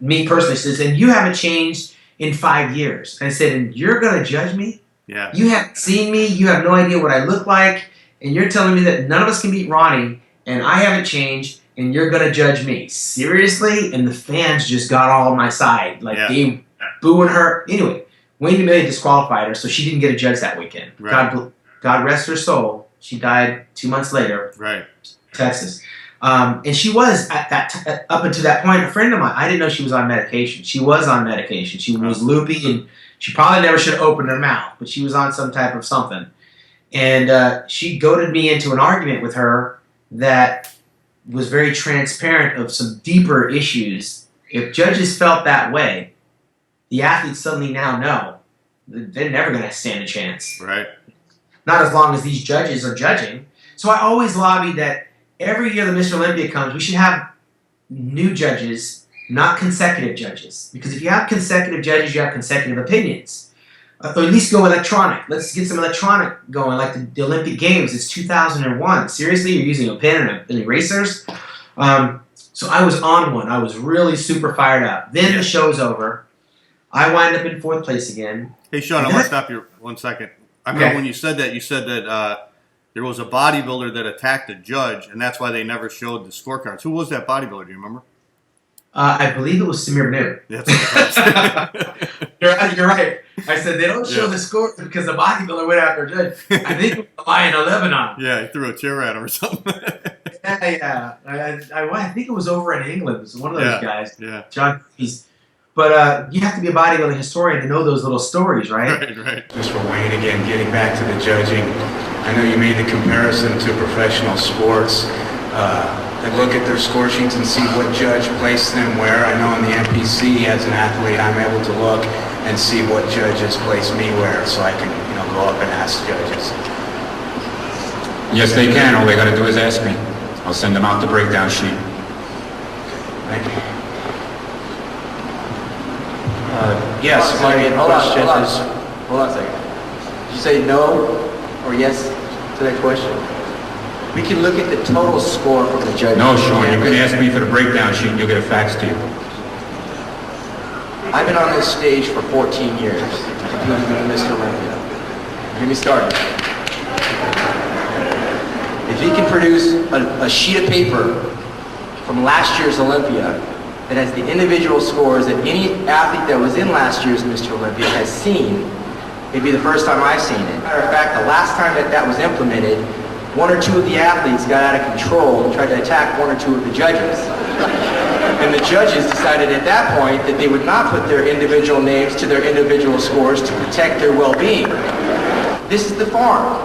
me personally, says, and you haven't changed in 5 years. And I said, and you're going to judge me? Yeah. You haven't seen me. You have no idea what I look like. And you're telling me that none of us can beat Ronnie, and I haven't changed, and you're going to judge me. Seriously? And the fans just got all on my side. Like, they booing her. Anyway, Wayne DeMillia disqualified her, so she didn't get a judge that weekend. Right. God rest her soul. She died 2 months later. Right. Texas. And she was up until that point a friend of mine. I didn't know she was on medication. She was on medication. She was loopy, and she probably never should have opened her mouth, but she was on some type of something. And she goaded me into an argument with her that was very transparent of some deeper issues. If judges felt that way, the athletes suddenly now know they're never going to stand a chance. Right. Not as long as these judges are judging. So I always lobbied that every year the Mr. Olympia comes, we should have new judges, not consecutive judges. Because if you have consecutive judges, you have consecutive opinions. Or at least go electronic. Let's get some electronic going, like the Olympic Games. It's 2001. Seriously, you're using a pen and erasers? So I was on one. I was really super fired up. Then the show's over. I wind up in 4th place again. Hey, Shawn, I want to stop you 1 second. I remember when you said that there was a bodybuilder that attacked a judge, and that's why they never showed the scorecards. Who was that bodybuilder? Do you remember? I believe it was Samir Banu. That's what You're right. I said they don't show the scores because the bodybuilder went after a judge. I think it was Lion of Lebanon. Yeah, he threw a chair at him or something. Yeah. I think it was over in England. It was one of those guys. Yeah. John. But you have to be a bodybuilding historian to know those little stories, right? Right. Just for Wayne again, getting back to the judging. I know you made the comparison to professional sports. They look at their score sheets and see what judge placed them where. I know in the NPC as an athlete, I'm able to look and see what judges place me where, so I can, go up and ask judges. Yes, they can. All they got to do is ask me. I'll send them out the breakdown sheet. Thank you. Yes, hold on a second. Did you say no or yes to that question? We can look at the total score from the judge. No, Shawn, you can ask me for the breakdown sheet and you'll get a fax to you. I've been on this stage for 14 years, competing with Mr. Olympia. Get me started. If he can produce a sheet of paper from last year's Olympia that has the individual scores that any athlete that was in last year's Mr. Olympia has seen, it'd be the first time I've seen it. Matter of fact, the last time that was implemented, 1 or 2 of the athletes got out of control and tried to attack 1 or 2 of the judges. And the judges decided at that point that they would not put their individual names to their individual scores to protect their well-being. This is the farm.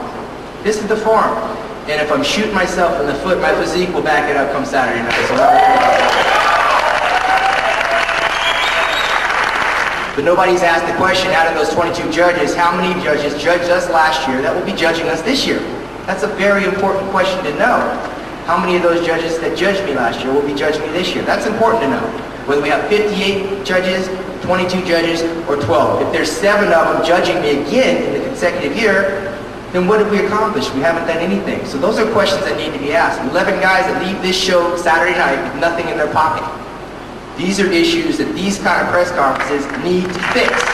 This is the farm. And if I'm shooting myself in the foot, my physique will back it up come Saturday night. So but nobody's asked the question, out of those 22 judges, how many judges judged us last year that will be judging us this year? That's a very important question to know. How many of those judges that judged me last year will be judging me this year? That's important to know. Whether we have 58 judges, 22 judges, or 12. If there's 7 of them judging me again in the consecutive year, then what did we accomplish? We haven't done anything. So those are questions that need to be asked. 11 guys that leave this show Saturday night with nothing in their pocket. These are issues that these kind of press conferences need to fix.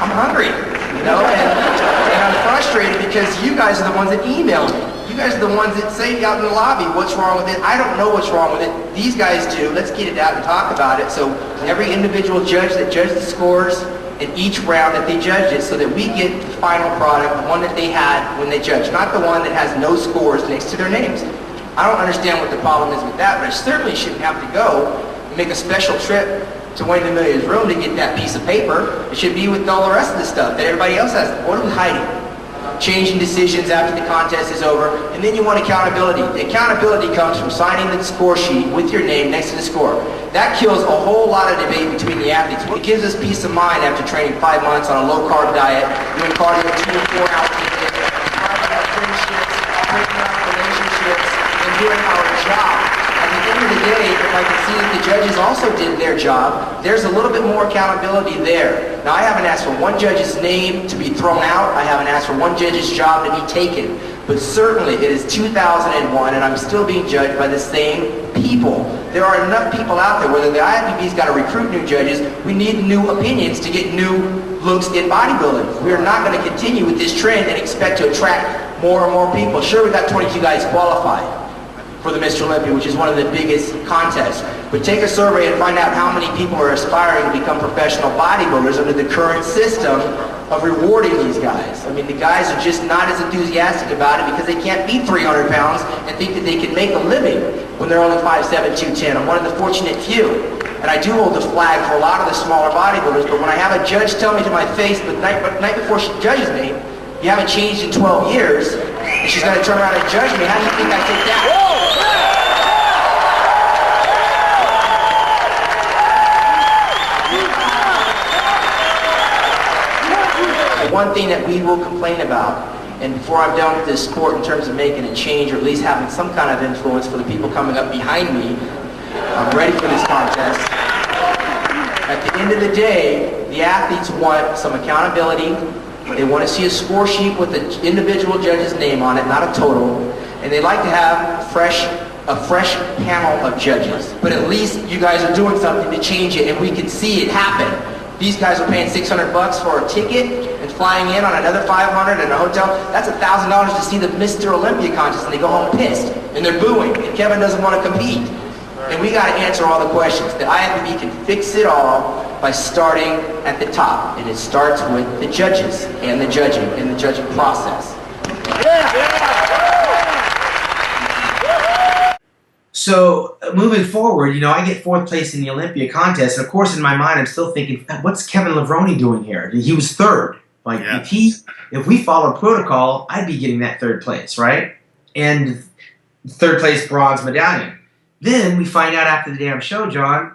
I'm hungry, and I'm frustrated because you guys are the ones that email me. You guys are the ones that say out in the lobby, what's wrong with it? I don't know what's wrong with it. These guys do. Let's get it out and talk about it. So every individual judge that judged the scores in each round that they judged it, so that we get the final product, the one that they had when they judged, not the one that has no scores next to their names. I don't understand what the problem is with that, but I certainly shouldn't have to go and make a special trip to Wayne DeMillia's room to get that piece of paper. It should be with all the rest of the stuff that everybody else has. What are we hiding? Changing decisions after the contest is over, and then you want accountability. The accountability comes from signing the score sheet with your name next to the score. That kills a whole lot of debate between the athletes. It gives us peace of mind after training 5 months on a low-carb diet, doing cardio 2 to 4 hours a day, carving out friendships, breaking up relationships, and doing our job. At the end of the day, if I can see that the judges also did their job, there's a little bit more accountability there. Now, I haven't asked for one judge's name to be thrown out. I haven't asked for one judge's job to be taken. But certainly, it is 2001, and I'm still being judged by the same people. There are enough people out there, whether the IFBB's got to recruit new judges, we need new opinions to get new looks in bodybuilding. We are not going to continue with this trend and expect to attract more and more people. Sure, we got 22 guys qualified. for the Mr. Olympia, which is one of the biggest contests. But take a survey and find out how many people are aspiring to become professional bodybuilders under the current system of rewarding these guys. I mean, the guys are just not as enthusiastic about it because they can't be 300 pounds and think that they can make a living when they're only 5'7", 210. I'm one of the fortunate few. And I do hold the flag for a lot of the smaller bodybuilders, but when I have a judge tell me to my face the night before she judges me, you haven't changed in 12 years, and she's going to turn around and judge me, how do you think I take that? One thing that we will complain about, and before I'm done with this sport in terms of making a change or at least having some kind of influence for the people coming up behind me, I'm ready for this contest. At the end of the day, the athletes want some accountability. They want to see a score sheet with the individual judge's name on it, not a total. And they like to have a fresh panel of judges. But at least you guys are doing something to change it, and we can see it happen. These guys are paying $600 for a ticket and flying in on another $500 in a hotel. That's $1,000 to see the Mr. Olympia contest, and they go home pissed, and they're booing, and Kevin doesn't want to compete. And we got to answer all the questions. The IFBB can fix it all by starting at the top, and it starts with the judges and the judging process. So moving forward, I get 4th place in the Olympia contest, and of course in my mind I'm still thinking, what's Kevin Levrone doing here? He was 3rd. Like if we follow protocol, I'd be getting that 3rd place, right? And 3rd place bronze medallion. Then we find out after the damn show, John,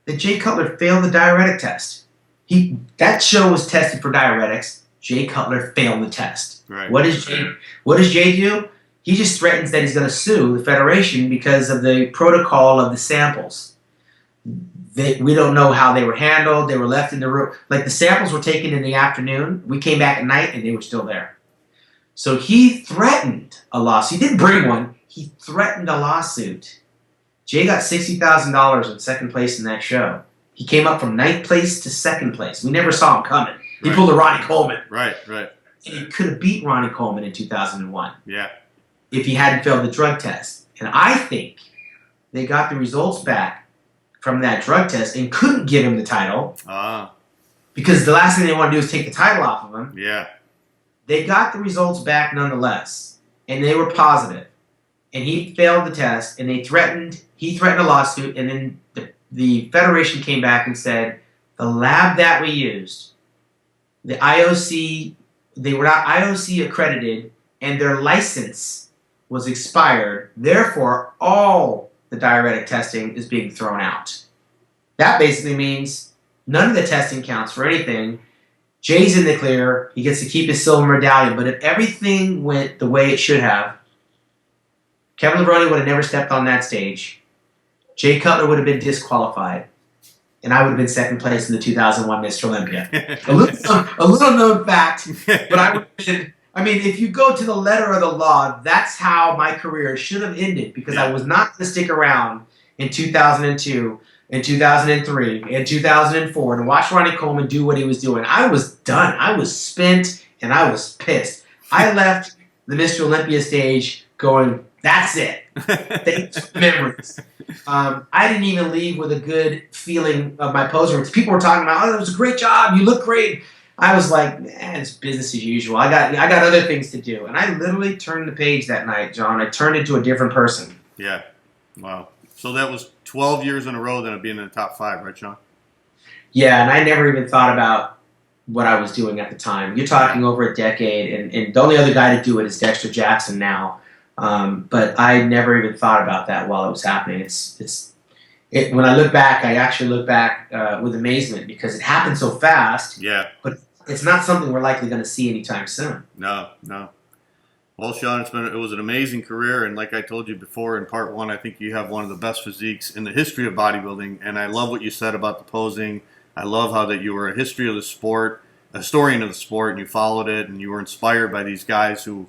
that Jay Cutler failed the diuretic test. That show was tested for diuretics. Jay Cutler failed the test. Right. What does Jay do? He just threatens that he's going to sue the federation because of the protocol of the samples. We don't know how they were handled. They were left in the room. Like the samples were taken in the afternoon. We came back at night and they were still there. So he threatened a lawsuit. He didn't bring one. He threatened a lawsuit. Jay got $60,000 in 2nd place in that show. He came up from 9th place to 2nd place. We never saw him coming. He pulled a Ronnie Coleman. Right. And he could have beat Ronnie Coleman in 2001. Yeah. If he hadn't failed the drug test. And I think they got the results back from that drug test and couldn't give him the title. Because the last thing they want to do is take the title off of him. Yeah. They got the results back nonetheless. And they were positive. And he failed the test, and he threatened a lawsuit, and then the federation came back and said, the lab that we used, the IOC, they were not IOC accredited, and their license was expired. Therefore, all the diuretic testing is being thrown out. That basically means none of the testing counts for anything. Jay's in the clear. He gets to keep his silver medallion. But if everything went the way it should have, Kevin Levrone would have never stepped on that stage. Jay Cutler would have been disqualified. And I would have been 2nd place in the 2001 Mr. Olympia. a little known fact, but I would have been... I mean, if you go to the letter of the law, that's how my career should have ended, because I was not going to stick around in 2002, in 2003, in 2004 to watch Ronnie Coleman do what he was doing. I was done. I was spent, and I was pissed. I left the Mr. Olympia stage going, that's it. Thanks for the memories. I didn't even leave with a good feeling of my poser. People were talking about, oh, it was a great job. You look great. I was like, man, it's business as usual. I got other things to do. And I literally turned the page that night, John. I turned into a different person. Yeah. Wow. So that was 12 years in a row then of being in the top 5, right, Shawn? Yeah, and I never even thought about what I was doing at the time. You're talking over a decade, and the only other guy to do it is Dexter Jackson now. But I never even thought about that while it was happening. When I look back, I actually look back with amazement because it happened so fast. Yeah. But it's not something we're likely going to see anytime soon. No. Well, Shawn, it was an amazing career, and like I told you before in part 1, I think you have one of the best physiques in the history of bodybuilding, and I love what you said about the posing. I love how that you were a history of the sport, a historian of the sport, and you followed it, and you were inspired by these guys who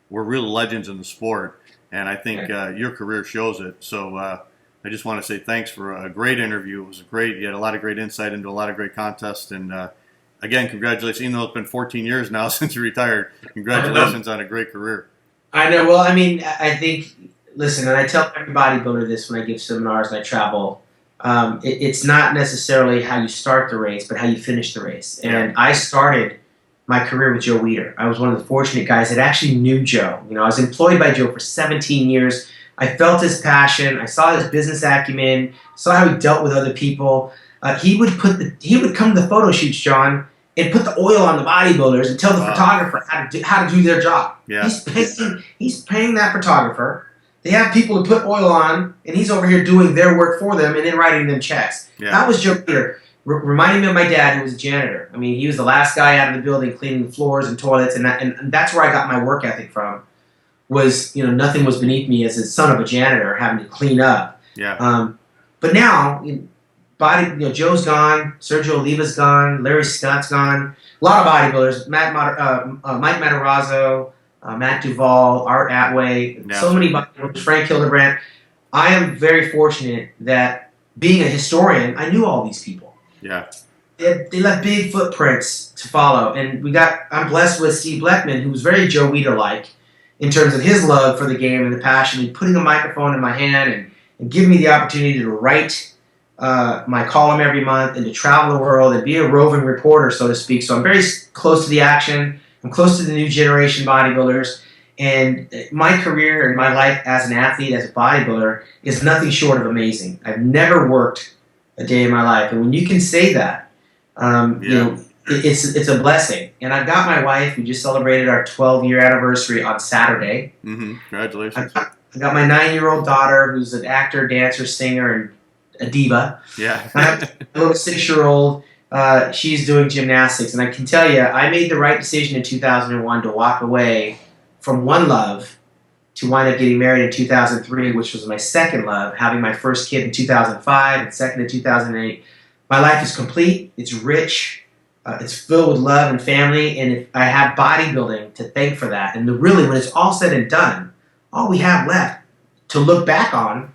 were real legends in the sport, and I think your career shows it. So I just want to say thanks for a great interview. It was great. You had a lot of great insight into a lot of great contests, and again, congratulations. Even though it's been 14 years now since you retired, congratulations on a great career. I know. Well, I mean, I think listen, and I tell every bodybuilder this when I give seminars and I travel. It's not necessarily how you start the race, but how you finish the race. And I started my career with Joe Weider. I was one of the fortunate guys that actually knew Joe. You know, I was employed by Joe for 17 years. I felt his passion. I saw his business acumen. Saw how he dealt with other people. He would come to the photo shoots, John, and put the oil on the bodybuilders and tell the photographer how to do their job. Yeah. He's paying that photographer. They have people to put oil on, and he's over here doing their work for them and then writing them checks. Yeah. That was Joe Weider. Reminding me of my dad, who was a janitor. I mean, he was the last guy out of the building cleaning the floors and toilets, and that's where I got my work ethic from. Was, you know, nothing was beneath me as a son of a janitor having to clean up. Yeah. But now, Joe's gone, Sergio Oliva's gone, Larry Scott's gone. A lot of bodybuilders, Mike Matarazzo, Matt Duvall, Art Atway, so many bodybuilders, Frank Hildebrandt. I am very fortunate that being a historian, I knew all these people. Yeah. They left big footprints to follow. And I'm blessed with Steve Bleckman, who was very Joe Weider-like in terms of his love for the game and the passion, and putting a microphone in my hand and giving me the opportunity to write my column every month and to travel the world and be a roving reporter, so to speak. So I'm very close to the action. I'm close to the new generation bodybuilders. And my career and my life as an athlete, as a bodybuilder, is nothing short of amazing. I've never worked a day in my life. And when you can say that, you know, it's a blessing. And I've got my wife. We just celebrated our 12-year anniversary on Saturday. Mm-hmm. Congratulations. I got my 9-year-old daughter, who's an actor, dancer, singer, and a diva. Yeah. I have a little 6-year-old. She's doing gymnastics. And I can tell you, I made the right decision in 2001 to walk away from one love to wind up getting married in 2003, which was my second love, having my first kid in 2005 and second in 2008. My life is complete. It's rich. It's filled with love and family, and I have bodybuilding to thank for that. And really, when it's all said and done, all we have left to look back on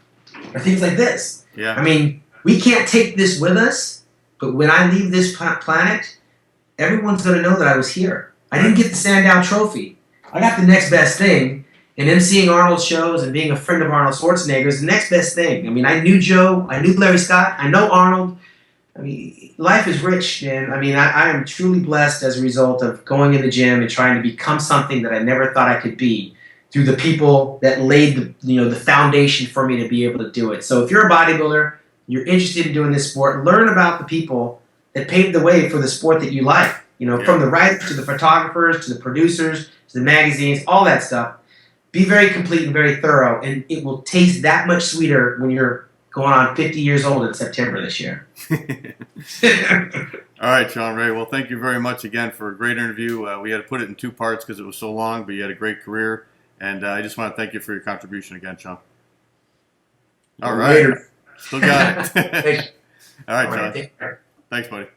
are things like this. Yeah. I mean, we can't take this with us, but when I leave this planet, everyone's going to know that I was here. I didn't get the Sandow Trophy. I got the next best thing, and emceeing Arnold's shows and being a friend of Arnold Schwarzenegger is the next best thing. I mean, I knew Joe, I knew Larry Scott, I know Arnold. I mean, life is rich, man. I mean, I am truly blessed as a result of going in the gym and trying to become something that I never thought I could be through the people that laid the foundation for me to be able to do it. So if you're a bodybuilder, you're interested in doing this sport, learn about the people that paved the way for the sport that you like. You know, from the writers to the photographers to the producers to the magazines, all that stuff. Be very complete and very thorough, and it will taste that much sweeter when you're going on 50 years old in September this year. All right, Shawn Ray. Well, thank you very much again for a great interview. We had to put it in 2 parts because it was so long, but you had a great career, and I just want to thank you for your contribution again, Shawn. All right. Still got it. All right, Shawn. Thanks, buddy.